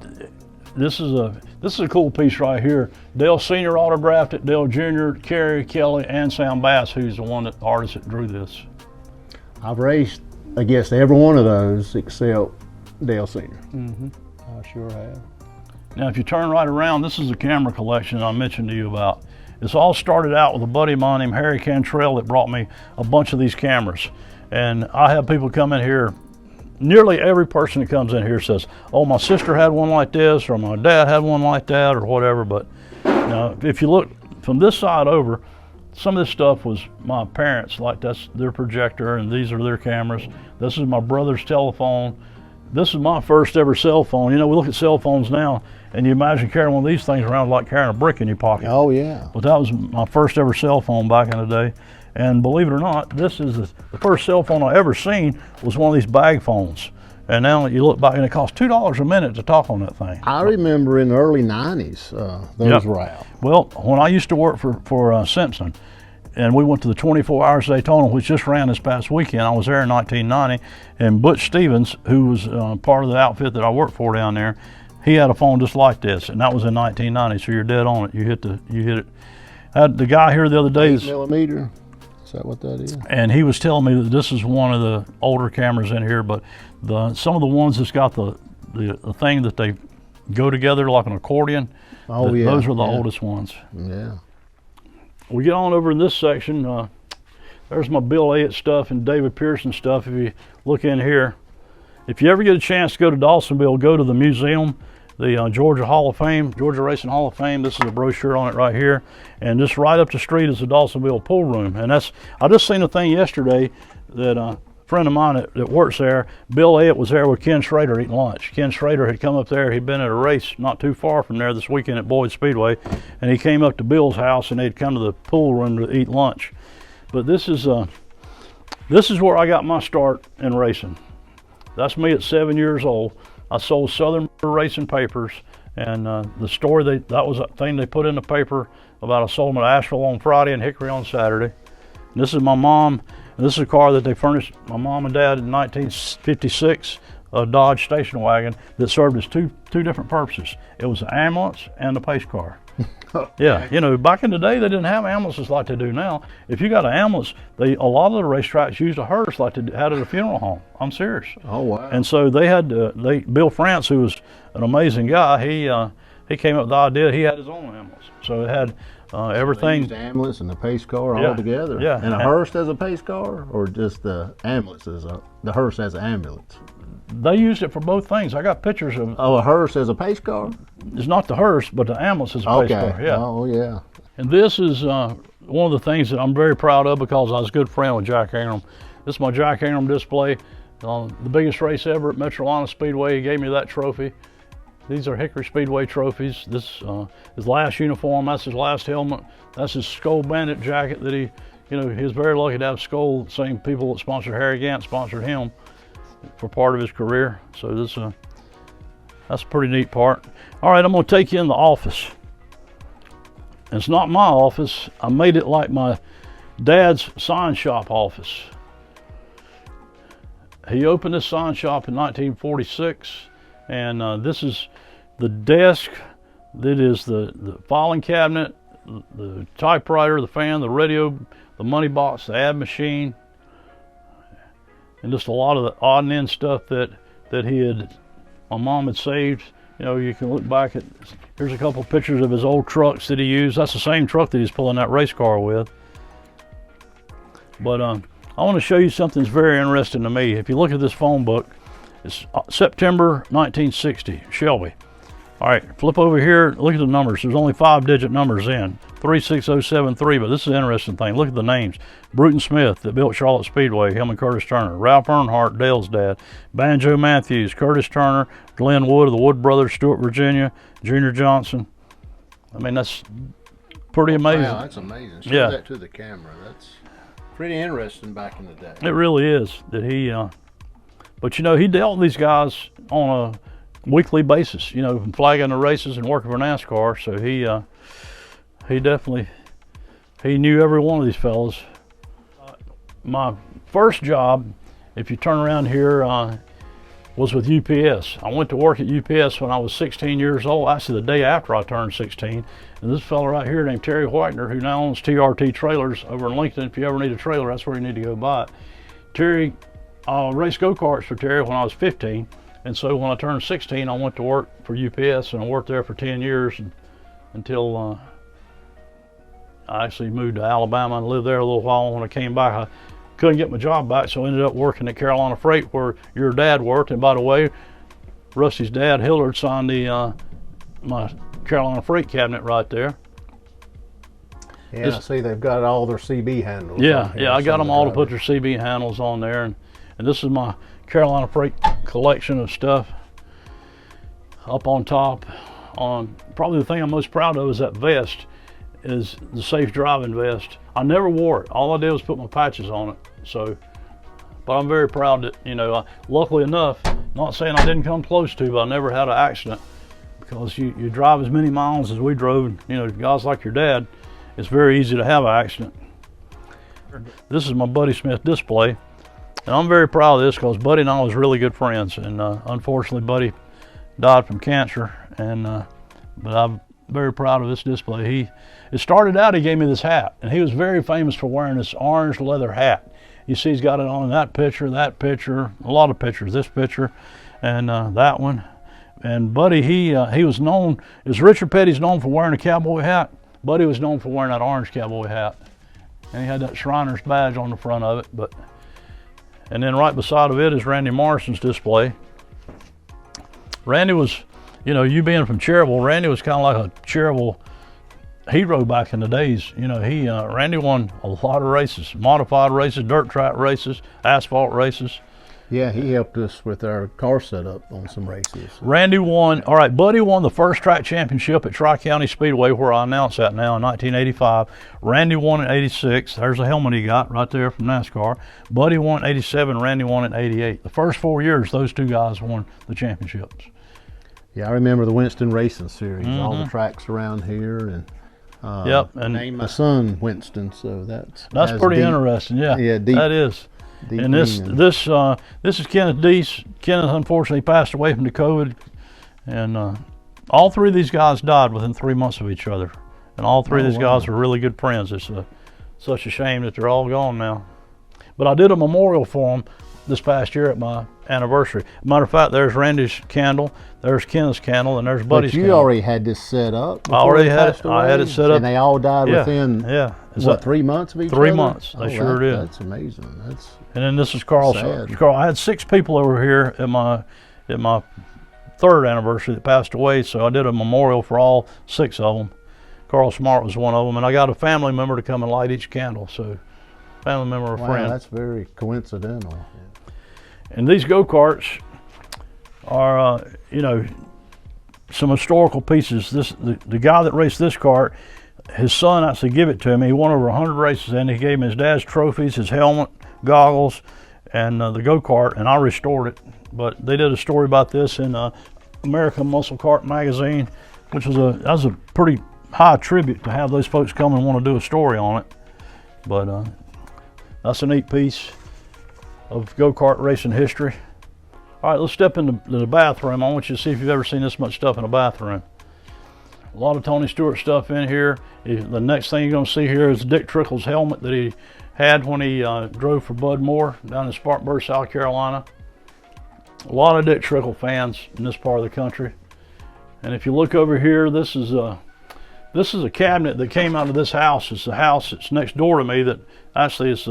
this is a cool piece right here. Dale Sr. autographed it. Dale Jr., Kerry, Kelly, and Sam Bass, who's the artist that drew this. I've raced against every one of those except Dale Sr. I sure have. Now, if you turn right around, this is the camera collection I mentioned to you about. It's all started out with a buddy of mine named Harry Cantrell that brought me a bunch of these cameras. And I have people come in here, nearly every person that comes in here says, oh, my sister had one like this, or my dad had one like that, or whatever. But if you look from this side over, some of this stuff was my parents, like that's their projector, and these are their cameras. This is my brother's telephone. This is my first ever cell phone. We look at cell phones now, and you imagine carrying one of these things around like carrying a brick in your pocket. Oh, yeah. But that was my first ever cell phone back in the day. And believe it or not, this is the first cell phone I ever seen was one of these bag phones. And now you look back, and it costs $2 a minute to talk on that thing. I remember in the early 90s, those were out. Well, when I used to work for Simpson, and we went to the 24 Hours Daytona, which just ran this past weekend. I was there in 1990, and Butch Stevens, who was part of the outfit that I worked for down there, he had a phone just like this, and that was in 1990. So you're dead on it. You hit it. I had the guy here the other day. 8mm. Is that what that is? And he was telling me that this is one of the older cameras in here, but some of the ones that's got the thing that they go together like an accordion. Oh, yeah. Those are the oldest ones. Yeah. We get on over in this section. There's my Bill Elliott stuff and David Pearson stuff. If you look in here, if you ever get a chance to go to Dawsonville, go to the museum, the Georgia Racing Hall of Fame. This is a brochure on it right here, and just right up the street is the Dawsonville Pool Room. And I just seen a thing yesterday that a friend of mine that works there, Bill Elliott, was there with Ken Schrader eating lunch. Ken Schrader had come up there. He'd been at a race not too far from there this weekend at Boyd Speedway, and he came up to Bill's house, and they'd come to the pool room to eat lunch. But this is where I got my start in racing. That's me at 7 years old. I sold Southern Racing papers, and the story that was a thing they put in the paper about I sold them at Asheville on Friday and Hickory on Saturday. And this is my mom, and this is a car that they furnished my mom and dad in 1956, a Dodge station wagon that served as two different purposes. It was an ambulance and a pace car. Yeah, you know, back in the day they didn't have ambulances like they do now. If you got an ambulance, a lot of the racetracks used a hearse like they had at a funeral home. I'm serious. Oh wow! And so they had Bill France, who was an amazing guy. He came up with the idea. He had his own ambulance, so it had everything. The ambulance and the pace car all together. Yeah, and a hearse as a pace car, or just the ambulance as the hearse as an ambulance. They used it for both things. I got pictures of. Oh, a hearse as a pace car? It's not the hearse, but the ambulance is a pace car. Yeah. Oh yeah. And this is one of the things that I'm very proud of because I was a good friend with Jack Ingram. This is my Jack Ingram display. The biggest race ever at Metrolina Speedway. He gave me that trophy. These are Hickory Speedway trophies. This his last uniform. That's his last helmet. That's his Skull Bandit jacket that he was very lucky to have Skull. Same people that sponsored Harry Gant sponsored him for part of his career. So that's a pretty neat part. All right, I'm going to take you in the office. It's not my office. I made it like my dad's sign shop office. He opened this sign shop in 1946, and this is the desk. That is the filing cabinet, the typewriter, the fan, the radio, the money box, the ad machine, and just a lot of the odd and end stuff that my mom had saved. You know, you can look back at, here's a couple pictures of his old trucks that he used. That's the same truck that he's pulling that race car with. But I want to show you something that's very interesting to me. If you look at this phone book, it's September 1960, Shelby. All right, flip over here, look at the numbers. There's only 5-digit numbers in, 36073, but this is an interesting thing. Look at the names. Bruton Smith that built Charlotte Speedway, him and Curtis Turner. Ralph Earnhardt, Dale's dad. Banjo Matthews, Curtis Turner, Glenn Wood of the Wood Brothers, Stuart, Virginia, Junior Johnson. I mean, that's pretty amazing. Wow, that's amazing. Show that to the camera. That's pretty interesting back in the day. It really is that he, but you know, he dealt with these guys on a weekly basis, you know, flagging the races and working for NASCAR. So he definitely, he knew every one of these fellas. My first job, if you turn around here, was with UPS. I went to work at UPS when I was 16 years old, actually the day after I turned 16. And this fella right here named Terry Whitener, who now owns TRT Trailers over in Lincoln. If you ever need a trailer, that's where you need to go buy it. Terry, raced go-karts for Terry when I was 15. And so when I turned 16, I went to work for UPS, and I worked there for 10 years until I actually moved to Alabama and lived there a little while. When I came back, I couldn't get my job back, so I ended up working at Carolina Freight, where your dad worked. And by the way, Rusty's dad, Hillard, signed my Carolina Freight cabinet right there. Yeah, I see they've got all their CB handles. Yeah, I got them all to put their CB handles on there. And this is my Carolina Freight collection of stuff. Up on top, probably the thing I'm most proud of is that vest, is the safe driving vest. I never wore it. All I did was put my patches on it. So, but I'm very proud that, you know, luckily enough, not saying I didn't come close to, but I never had an accident, because you drive as many miles as we drove, you know, guys like your dad, it's very easy to have an accident. This is my Buddy Smith display. And I'm very proud of this because Buddy and I was really good friends, and unfortunately Buddy died from cancer. And but I'm very proud of this display. It started out, he gave me this hat, and he was very famous for wearing this orange leather hat. You see, he's got it on in that picture, a lot of pictures. This picture, and that one. And Buddy, he was known, as Richard Petty's known for wearing a cowboy hat, Buddy was known for wearing that orange cowboy hat, and he had that Shriner's badge on the front of it. And then right beside of it is Randy Morrison's display. Randy was, you know, you being from Cherryville, Randy was kind of like a Cherryville hero back in the days. You know, Randy won a lot of races, modified races, dirt track races, asphalt races. Yeah, he helped us with our car setup on some races. Randy won. All right, Buddy won the first track championship at Tri-County Speedway, where I announce that now, in 1985. Randy won in 86. There's a helmet he got right there from NASCAR. Buddy won in 87. Randy won in 88. The first 4 years, those two guys won the championships. Yeah, I remember the Winston Racing Series, all the tracks around here, and yep, and named my son Winston, so that's pretty deep, interesting. Yeah, deep, that is. Deep and this is Kenneth Deese. Kenneth unfortunately passed away from the COVID, and all three of these guys died within 3 months of each other, and all three of these guys were really good friends. It's such a shame that they're all gone now. But I did a memorial for them this past year at my anniversary. Matter of fact, there's Randy's candle, there's Kenneth's candle, and there's Buddy's candle. But you already had this set up? I already had it. I had it set up. And they all died within, what, 3 months of each other? 3 months. They sure did. That's amazing. And then this is Carl. I had 6 people over here at my 3rd anniversary that passed away, so I did a memorial for all 6 of them. Carl Smart was one of them, and I got a family member to come and light each candle. So, family member or friend. Wow, that's very coincidental. And these go-karts are, some historical pieces. The guy that raced this kart, his son actually gave it to him. He won over 100 races, and he gave him his dad's trophies, his helmet, goggles, and the go-kart, and I restored it. But they did a story about this in American Muscle Kart magazine, which was that was a pretty high tribute to have those folks come and want to do a story on it. But that's a neat piece of go-kart racing history. All right, let's step into the bathroom. I want you to see if you've ever seen this much stuff in a bathroom. A lot of Tony Stewart stuff in here. The next thing you're going to see here is Dick Trickle's helmet that he had when he drove for Bud Moore down in Spartanburg, South Carolina. A lot of Dick Trickle fans in this part of the country. And if you look over here, this is a cabinet that came out of this house. It's the house that's next door to me that actually is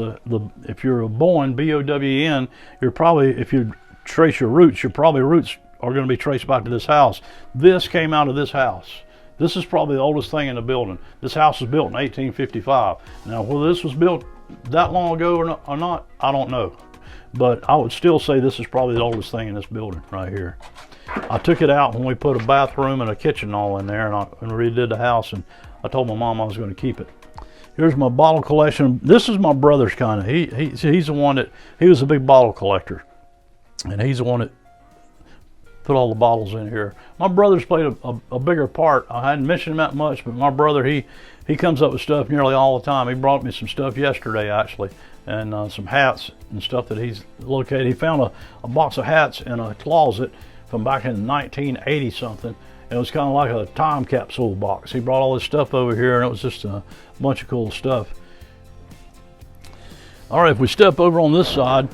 if you're a Bowen, B-O-W-N, you're probably, if you trace your roots, your probably roots are going to be traced back to this house. This came out of this house. This is probably the oldest thing in the building. This house was built in 1855. Now, whether this was built that long ago or not, I don't know. But I would still say this is probably the oldest thing in this building right here. I took it out when we put a bathroom and a kitchen all in there, and redid the house, and I told my mom I was going to keep it. Here's my bottle collection. This is my brother's kind of. He's the one that, he was a big bottle collector, and he's the one that put all the bottles in here. My brother's played a bigger part. I hadn't mentioned him that much, but my brother, he comes up with stuff nearly all the time. He brought me some stuff yesterday, actually, and some hats and stuff that he's located. He found a box of hats in a closet from back in 1980 something. It was kind of like a time capsule box. He brought all this stuff over here, and it was just a bunch of cool stuff. All right, if we step over on this side,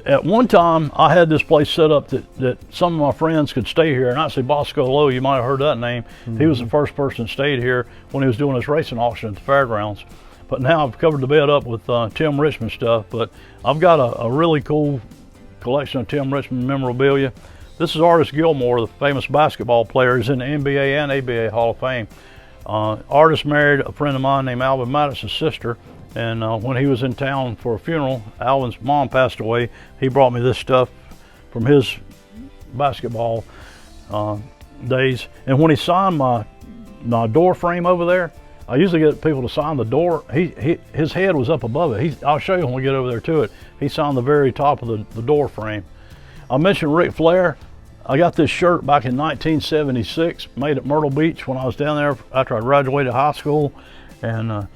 at one time I had this place set up that some of my friends could stay here, and actually Bosco Lowe, you might have heard that name. He was the first person that stayed here when he was doing his racing auction at the fairgrounds. But now I've covered the bed up with Tim Richmond stuff, but I've got a really cool collection of Tim Richmond memorabilia. This is Artis Gilmore, the famous basketball player. He's in the NBA and ABA Hall of Fame. Artis married a friend of mine named Alvin Madison's sister, and when he was in town for a funeral, Alvin's mom passed away. He brought me this stuff from his basketball days. And when he signed my door frame over there, I usually get people to sign the door. His head was up above it. I'll show you when we get over there to it. He signed the very top of the door frame. I mentioned Ric Flair. I got this shirt back in 1976, made at Myrtle Beach when I was down there after I graduated high school. And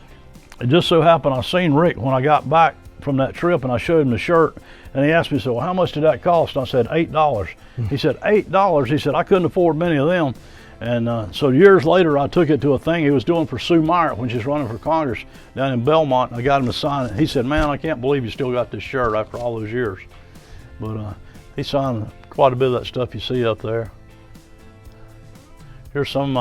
it just so happened I seen Rick when I got back from that trip, and I showed him the shirt, and he asked me, so well, how much did that cost? And I said, $8. He said, $8? He said, I couldn't afford many of them. And so years later, I took it to a thing he was doing for Sue Meyer when she was running for Congress down in Belmont, and I got him to sign it. He said, man, I can't believe you still got this shirt after all those years. But he signed quite a bit of that stuff you see up there. Here's some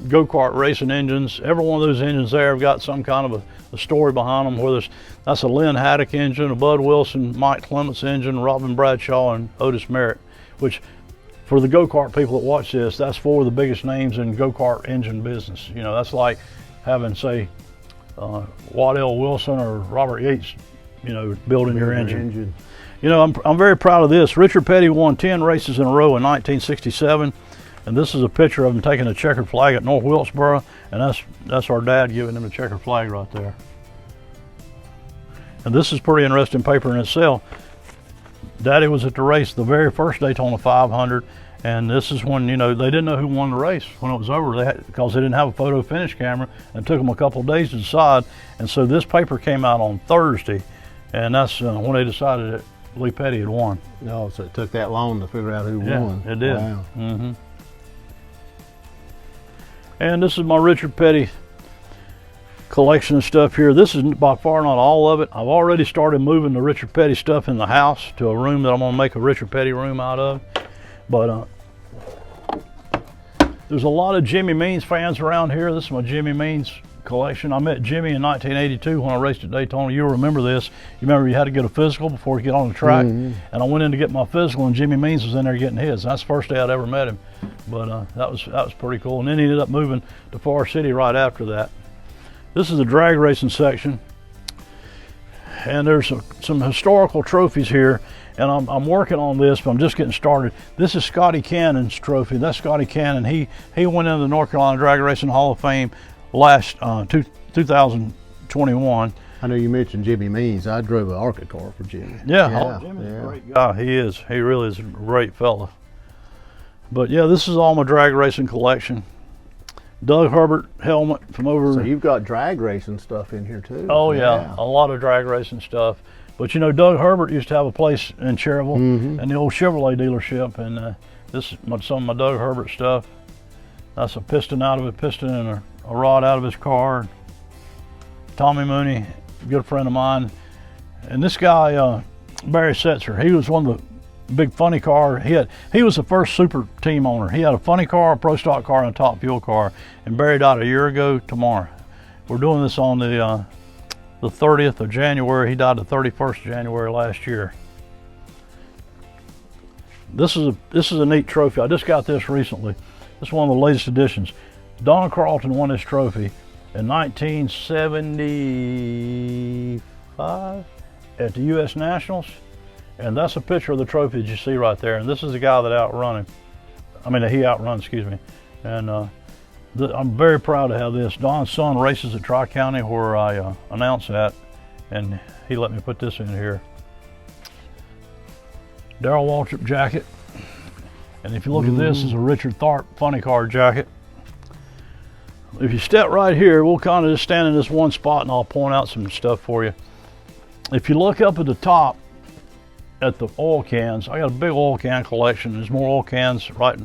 go-kart racing engines. Every one of those engines there have got some kind of a story behind them. Whether that's a Lynn Haddock engine, a Bud Wilson, Mike Clements engine, Robin Bradshaw, and Otis Merritt, which for the go-kart people that watch this, that's 4 of the biggest names in go-kart engine business. You know, that's like having, say, Waddell Wilson or Robert Yates, you know, building your engine. You know, I'm very proud of this. Richard Petty won 10 races in a row in 1967, and this is a picture of him taking a checkered flag at North Wilkesboro, and that's our dad giving him a checkered flag right there. And this is pretty interesting paper in itself. Daddy was at the race the very first Daytona 500, and this is when, you know, they didn't know who won the race when it was over, because they didn't have a photo finish camera, and it took them a couple of days to decide. And so this paper came out on Thursday, and that's when they decided that Lee Petty had won. Oh, so it took that long to figure out who won. It did. Wow. Mm-hmm. And this is my Richard Petty collection of stuff here. This is by far not all of it. I've already started moving the Richard Petty stuff in the house to a room that I'm going to make a Richard Petty room out of. But there's a lot of Jimmy Means fans around here. This is my Jimmy Means collection. I met Jimmy in 1982 when I raced at Daytona. You'll remember this. You remember you had to get a physical before you get on the track. And I went in to get my physical, and Jimmy Means was in there getting his. That's the first day I'd ever met him. But that was pretty cool. And then he ended up moving to Forest City right after that. This is the drag racing section, and there's some historical trophies here, and I'm working on this, but I'm just getting started. This is Scotty Cannon's trophy. That's Scotty Cannon. He went into the North Carolina Drag Racing Hall of Fame last 2021. I know you mentioned Jimmy Means. I drove an ARCA car for Jimmy. Yeah, Jimmy's a great guy. He is. He really is a great fella. But yeah, this is all my drag racing collection. Doug Herbert helmet from over. So you've got drag racing stuff in here too. Oh yeah, a lot of drag racing stuff. But you know, Doug Herbert used to have a place in Cherryville, and the old Chevrolet dealership, and this is some of my Doug Herbert stuff. That's a piston and a rod out of his car. Tommy Mooney, good friend of mine. And this guy, Barry Setzer, he was one of the big funny car. He was the first super team owner. He had a funny car, a pro stock car, and a top fuel car. And Barry died a year ago tomorrow. We're doing this on the 30th of January. He died the 31st of January last year. This is a neat trophy. I just got this recently. This is one of the latest editions. Don Carlton won this trophy in 1975 at the U.S. Nationals. And that's a picture of the trophy that you see right there. And this is the guy that outrun him. I mean, he outrun, excuse me. And I'm very proud to have this. Don's son races at Tri-County where I announce that. And he let me put this in here. Darrell Waltrip jacket. And if you look at this, it's a Richard Tharp funny car jacket. If you step right here, we'll kind of just stand in this one spot and I'll point out some stuff for you. If you look up at the top, at the oil cans, I got a big oil can collection. There's more oil cans right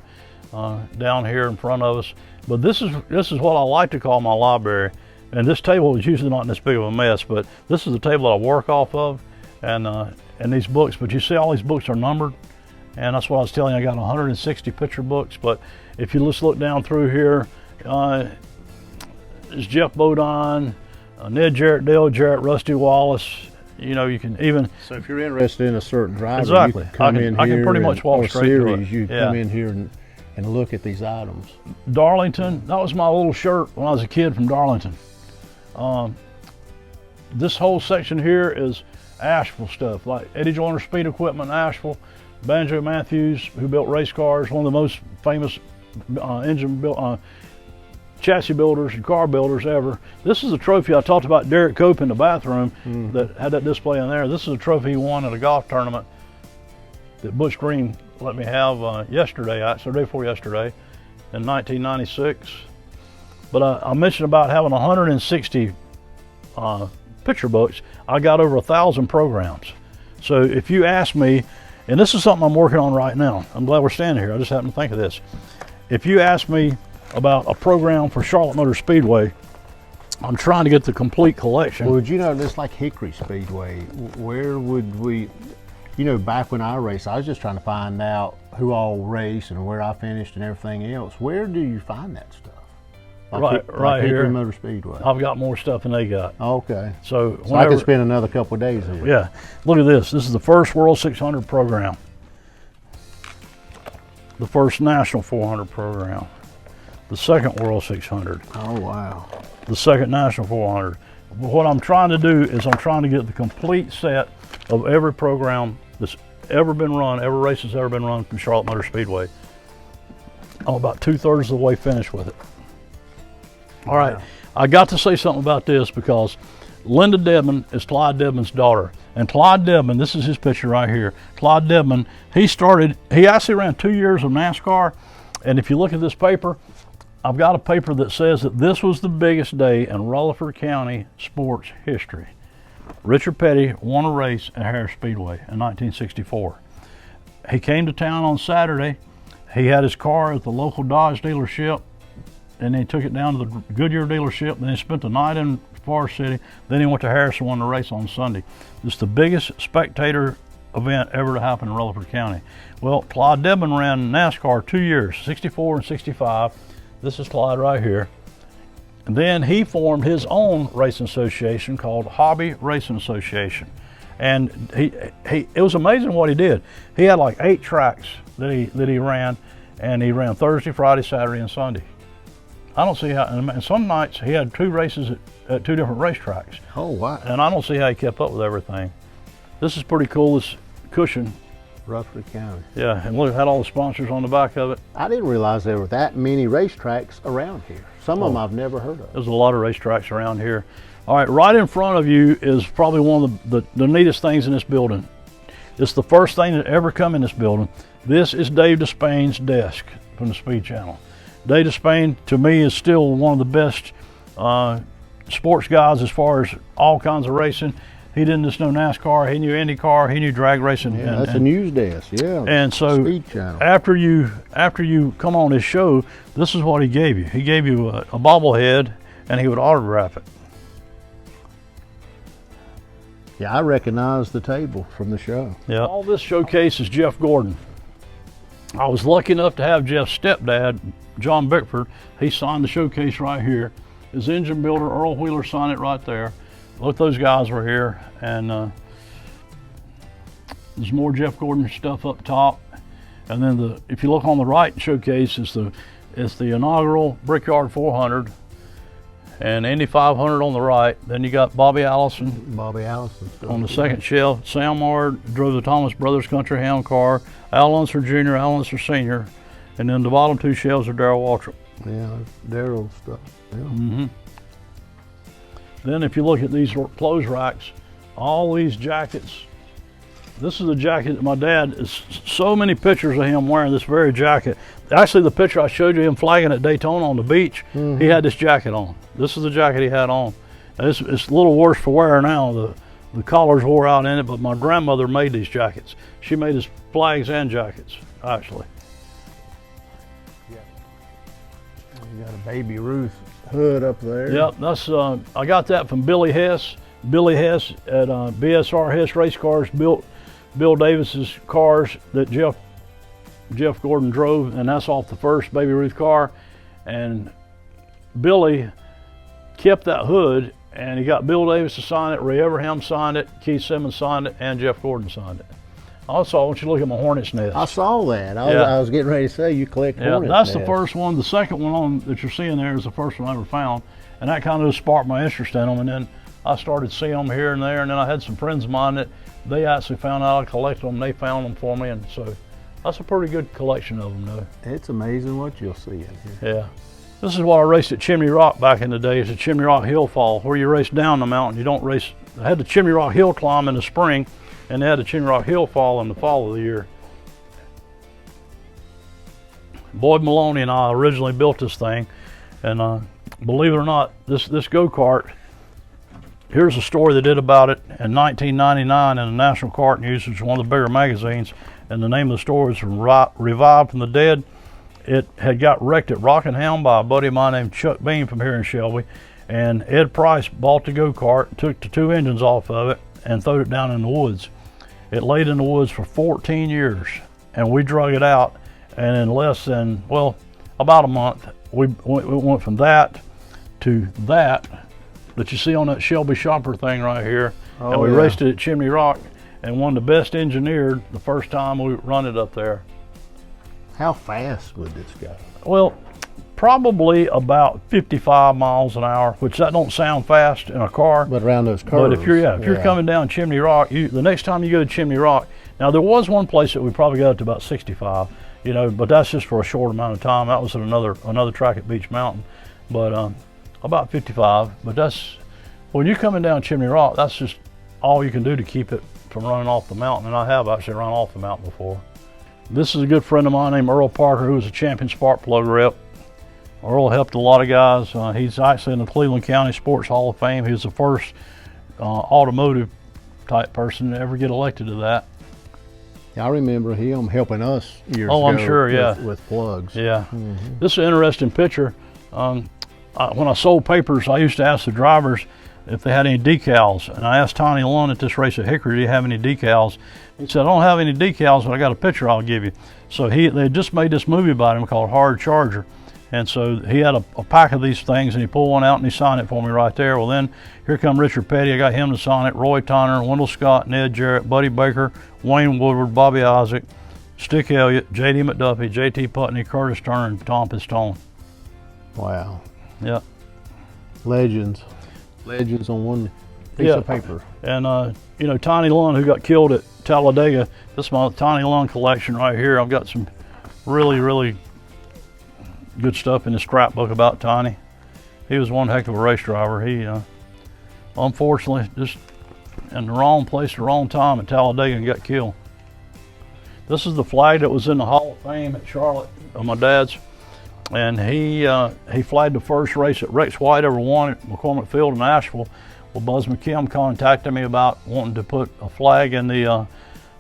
down here in front of us. But this is what I like to call my library. And this table is usually not this big of a mess, but this is the table that I work off of, and these books. But you see, all these books are numbered, and that's what I was telling you. I got 160 picture books. But if you just look down through here, there's Jeff Bodine, Ned Jarrett, Dale Jarrett, Rusty Wallace. You know, you can even. So if you're interested in a certain driver, exactly, you can I can pretty much walk straight through it. You come in here and look at these items. Darlington, that was my little shirt when I was a kid from Darlington. This whole section here is Asheville stuff, like Eddie Joyner Speed Equipment, Asheville, Banjo Matthews, who built race cars, one of the most famous chassis builders and car builders ever. This is a trophy I talked about Derek Cope in the bathroom that had that display in there. This is a trophy he won at a golf tournament that Butch Green let me have yesterday, actually, the day before yesterday, in 1996. But I mentioned about having 160 picture books. I got over 1,000 programs. So if you ask me, and this is something I'm working on right now, I'm glad we're standing here, I just happened to think of this. If you ask me about a program for Charlotte Motor Speedway, I'm trying to get the complete collection. Well, would you know, this like Hickory Speedway, where would we, you know, back when I raced, I was just trying to find out who all raced and where I finished and everything else. Where do you find that stuff? Like right Hickory here. Motor Speedway. I've got more stuff than they got. Okay. So I could spend another couple of days here. Yeah. Look at this. This is the first World 600 program. The first National 400 program. The second World 600. Oh, wow. The second National 400. what I'm trying to do is I'm trying to get the complete set of every program that's ever been run, every race that's ever been run from Charlotte Motor Speedway. I'm about 2/3 of the way finished with it. All right, I got to say something about this because Linda Dedman is Clyde Dedman's daughter. And Clyde Dedman, this is his picture right here. Clyde Dedman, he actually ran 2 years of NASCAR. And if you look at this paper, I've got a paper that says that this was the biggest day in Rutherford County sports history. Richard Petty won a race at Harris Speedway in 1964. He came to town on Saturday. He had his car at the local Dodge dealership, and he took it down to the Goodyear dealership, and he spent the night in Forest City. Then he went to Harris and won the race on Sunday. This is the biggest spectator event ever to happen in Rutherford County. Well, Clyde Dedman ran NASCAR 2 years, 64 and 65. This is Clyde right here. And then he formed his own racing association called Hobby Racing Association. And it was amazing what he did. He had like 8 tracks that he ran, and he ran Thursday, Friday, Saturday, and Sunday. I don't see how, and some nights he had 2 races at 2 different racetracks. Oh, wow. And I don't see how he kept up with everything. This is pretty cool, this cushion. Rutherford County. Yeah, and look, it had all the sponsors on the back of it. I didn't realize there were that many racetracks around here. Some of them I've never heard of. There's a lot of racetracks around here. All right, right in front of you is probably one of the neatest things in this building. It's the first thing that ever come in this building. This is Dave Despain's desk from the Speed Channel. Dave Despain, to me, is still one of the best sports guys as far as all kinds of racing. He didn't just know NASCAR, he knew IndyCar, he knew drag racing. Yeah, that's a news desk, yeah. And so Speed Channel. after you come on his show, this is what he gave you. He gave you a bobblehead, and he would autograph it. Yeah, I recognize the table from the show. Yeah. All this showcase is Jeff Gordon. I was lucky enough to have Jeff's stepdad, John Bickford. He signed the showcase right here. His engine builder, Earl Wheeler, signed it right there. Look, those guys were here, and there's more Jeff Gordon stuff up top. And then if you look on the right showcase, it's the inaugural Brickyard 400 and Indy 500 on the right. Then you got Bobby Allison on the second shelf. Sam Mard drove the Thomas Brothers Country Hound car. Al Unser Jr., Al Unser Sr., and then the bottom 2 shelves are Darrell Waltrip. Yeah, Darrell stuff. Yeah. Mm-hmm. Then if you look at these clothes racks, all these jackets. This is a jacket that my dad, is so many pictures of him wearing this very jacket. Actually, the picture I showed you him flagging at Daytona on the beach, he had this jacket on. This is the jacket he had on. It's a little worse for wear now. The collars wore out in it, but my grandmother made these jackets. She made his flags and jackets, actually. Yeah. You got a Baby Ruth hood up there. Yep, that's I got that from Billy Hess. Billy Hess at BSR Hess Race Cars built Bill Davis's cars that Jeff Gordon drove, and that's off the first Baby Ruth car. And Billy kept that hood, and he got Bill Davis to sign it, Ray Everham signed it, Keith Simmons signed it, and Jeff Gordon signed it. Also, I want you to look at my Hornet's Nest. I saw that. I was getting ready to say you collect Hornet's That's Nest. the first one. The second one that you're seeing there is the first one I ever found, and that kind of sparked my interest in them. And then I started seeing them here and there, and then I had some friends of mine that they actually found out I collected them. They found them for me, and so that's a pretty good collection of them, though. It's amazing what you'll see in here. Yeah. This is what I raced at Chimney Rock back in the day. It's a Chimney Rock hill fall, where you race down the mountain. You don't race. I had the Chimney Rock hill climb in the spring, and they had the Chimney Rock hill fall in the fall of the year. Boyd Maloney and I originally built this thing, and believe it or not, this go-kart, here's a story they did about it in 1999 in the National Kart News, which is one of the bigger magazines, and the name of the story is Revived from the Dead. It had got wrecked at Rockingham by a buddy of mine named Chuck Bean from here in Shelby, and Ed Price bought the go-kart, took the 2 engines off of it, and threw it down in the woods. It laid in the woods for 14 years, and we drug it out, and in less than, well, about a month, we went from that to that you see on that Shelby Shopper thing right here, and we raced it at Chimney Rock, and won the best engineered the first time we run it up there. How fast would this go? Well, Probably about 55 miles an hour, which that don't sound fast in a car. But around those curves. But if you're coming down Chimney Rock, the next time you go to Chimney Rock, now there was one place that we probably got up to about 65, but that's just for a short amount of time. That was at another track at Beach Mountain, but about 55. But that's when you're coming down Chimney Rock, that's just all you can do to keep it from running off the mountain. And I have actually run off the mountain before. This is a good friend of mine named Earl Parker, who was a champion spark plug rep. Earl helped a lot of guys. He's actually in the Cleveland County Sports Hall of Fame. He was the first automotive type person to ever get elected to that. I remember him helping us years ago. Oh, I'm sure, yeah. With plugs. Yeah. This is an interesting picture. When I sold papers, I used to ask the drivers if they had any decals. And I asked Tiny Lund at this race at Hickory, do you have any decals? He said, I don't have any decals, but I got a picture I'll give you. So they just made this movie about him called Hard Charger. And so he had a pack of these things, and he pulled one out and he signed it for me right there. Well, then here come Richard Petty. I got him to sign it. Roy Tyner, Wendell Scott, Ned Jarrett, Buddy Baker, Wayne Woodward, Bobby Isaac, Stick Elliott, J.D. McDuffie, J.T. Putney, Curtis Turner, and Tom Pistone. Wow. Yeah. Legends on one piece of paper. And Tiny Lund, who got killed at Talladega, this is my Tiny Lund collection right here. I've got some really, really good stuff in the scrapbook about Tiny. He was one heck of a race driver. He unfortunately just in the wrong place at the wrong time at Talladega and got killed. This is the flag that was in the Hall of Fame at Charlotte of my dad's, and he flagged the first race that Rex White ever won at McCormick Field in Asheville. Well, Buzz McKim contacted me about wanting to put a flag in the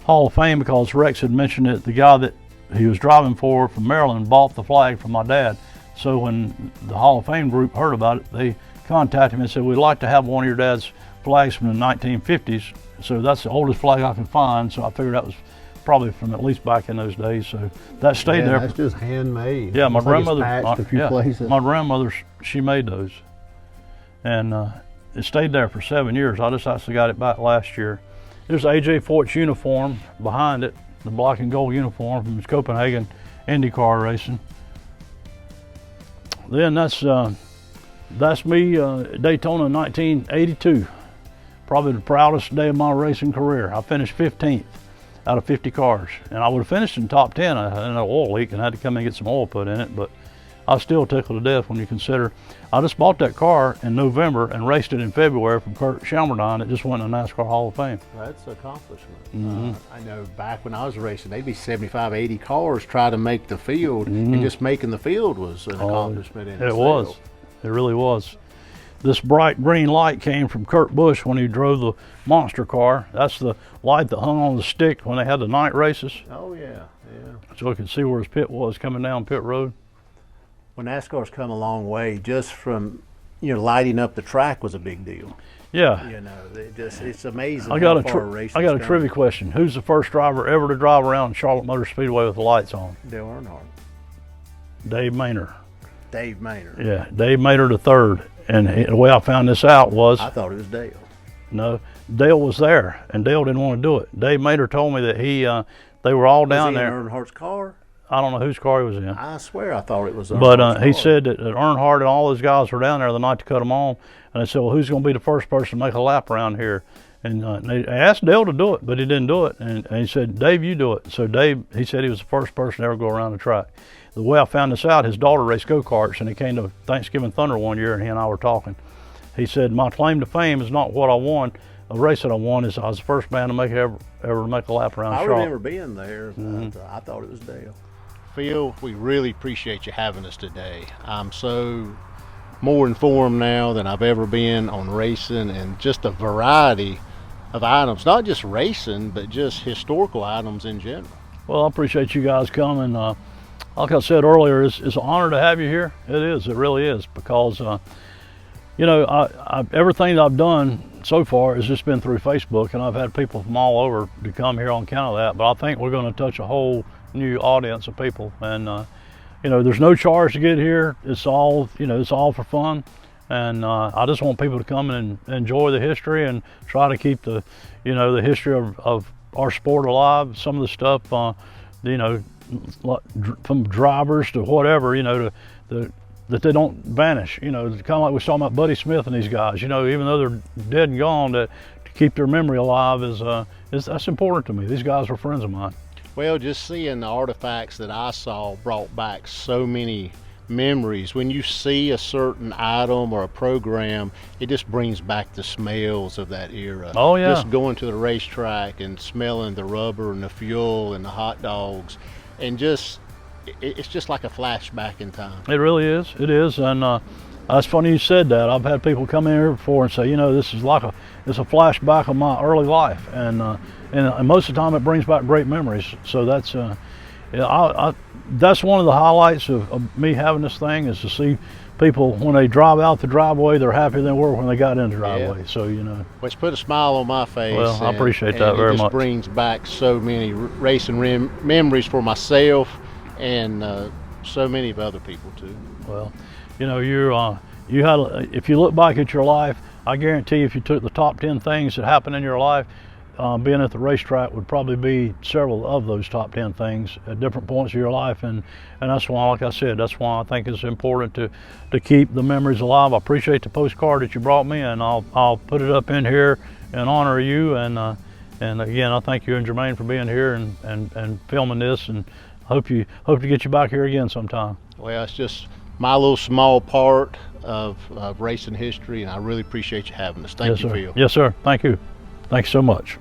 Hall of Fame because Rex had mentioned it. The guy that he was driving for from Maryland bought the flag from my dad. So when the Hall of Fame group heard about it, they contacted me and said, we'd like to have one of your dad's flags from the 1950s. So that's the oldest flag I can find. So I figured that was probably from at least back in those days. So that stayed there. That's just handmade. Yeah, my grandmother, my grandmother, she made those. And it stayed there for 7 years. I just actually got it back last year. There's AJ Foyt's uniform behind it. The black and gold uniform from his Copenhagen IndyCar racing. Then that's me, Daytona 1982. Probably the proudest day of my racing career. I finished 15th out of 50 cars, and I would have finished in top 10. I had an oil leak and had to come and get some oil put in it, but I was still tickled to death when you consider I just bought that car in November and raced it in February from Kurt Shelmerdine. It just went in the NASCAR Hall of Fame. That's an accomplishment. I know back when I was racing, they'd be 75, 80 cars try to make the field, and just making the field was an accomplishment in itself. It was. It really was. This bright green light came from Kurt Busch when he drove the monster car. That's the light that hung on the stick when they had the night races. Oh, yeah. So you could see where his pit was coming down pit road. Well, NASCAR's come a long way. Just from lighting up the track was a big deal. Yeah. It's amazing. I got a trivia question. Who's the first driver ever to drive around Charlotte Motor Speedway with the lights on? Dale Earnhardt. Dave Maynard. Dave Maynard. Yeah, Dave Maynard III. And the way I found this out was, I thought it was Dale. No, Dale was there, and Dale didn't want to do it. Dave Maynard told me that they were all down there. Was he in Earnhardt's car? I don't know whose car he was in. I swear I thought it was Earnhardt's But he said that Earnhardt and all those guys were down there the night to cut them on. And they said, well, who's going to be the first person to make a lap around here? And they asked Dale to do it, but he didn't do it. And he said, Dave, you do it. So Dave, he said he was the first person to ever go around the track. The way I found this out, his daughter raced go-karts, and he came to Thanksgiving Thunder one year, and he and I were talking. He said, my claim to fame is not what I won. The race that I won is I was the first man to ever make a lap around Charlotte. I remember being there. I thought it was Dale. Phil, we really appreciate you having us today. I'm so more informed now than I've ever been on racing and just a variety of items, not just racing, but just historical items in general. Well, I appreciate you guys coming. Like I said earlier, it's an honor to have you here. It is, it really is, because everything that I've done so far has just been through Facebook, and I've had people from all over to come here on account of that. But I think we're going to touch a whole new audience of people, and there's no charge to get here. It's all it's all for fun, and I just want people to come and enjoy the history and try to keep the the history of our sport alive. Some of the stuff from drivers to whatever, to that they don't vanish. You know, kind of like we was talking about Buddy Smith and these guys. You know, even though they're dead and gone, to keep their memory alive is that's important to me. These guys were friends of mine. Well, just seeing the artifacts that I saw brought back so many memories. When you see a certain item or a program, it just brings back the smells of that era. Oh yeah. Just going to the racetrack and smelling the rubber and the fuel and the hot dogs, and it's just like a flashback in time. It really is. It is, and it's funny you said that. I've had people come in here before and say, you know, this is it's a flashback of my early life, and most of the time it brings back great memories. So that's that's one of the highlights of me having this thing, is to see people when they drive out the driveway, they're happier than they were when they got in the driveway. Yeah. So, you know, which put a smile on my face. Well, I appreciate that very much. It just brings back so many racing memories for myself, and so many of other people too. Well, you know, if you look back at your life, I guarantee if you took the top 10 things that happened in your life, being at the racetrack would probably be several of those top 10 things at different points of your life, and that's why, like I said, that's why I think it's important to keep the memories alive. I appreciate the postcard that you brought me, and I'll put it up in here in honor of you, and again, I thank you and Jermaine for being here and filming this, and hope to get you back here again sometime. Well, it's just my little small part of racing history, and I really appreciate you having us. Thank you, Phil. Yes, sir. Thank you. Thanks so much.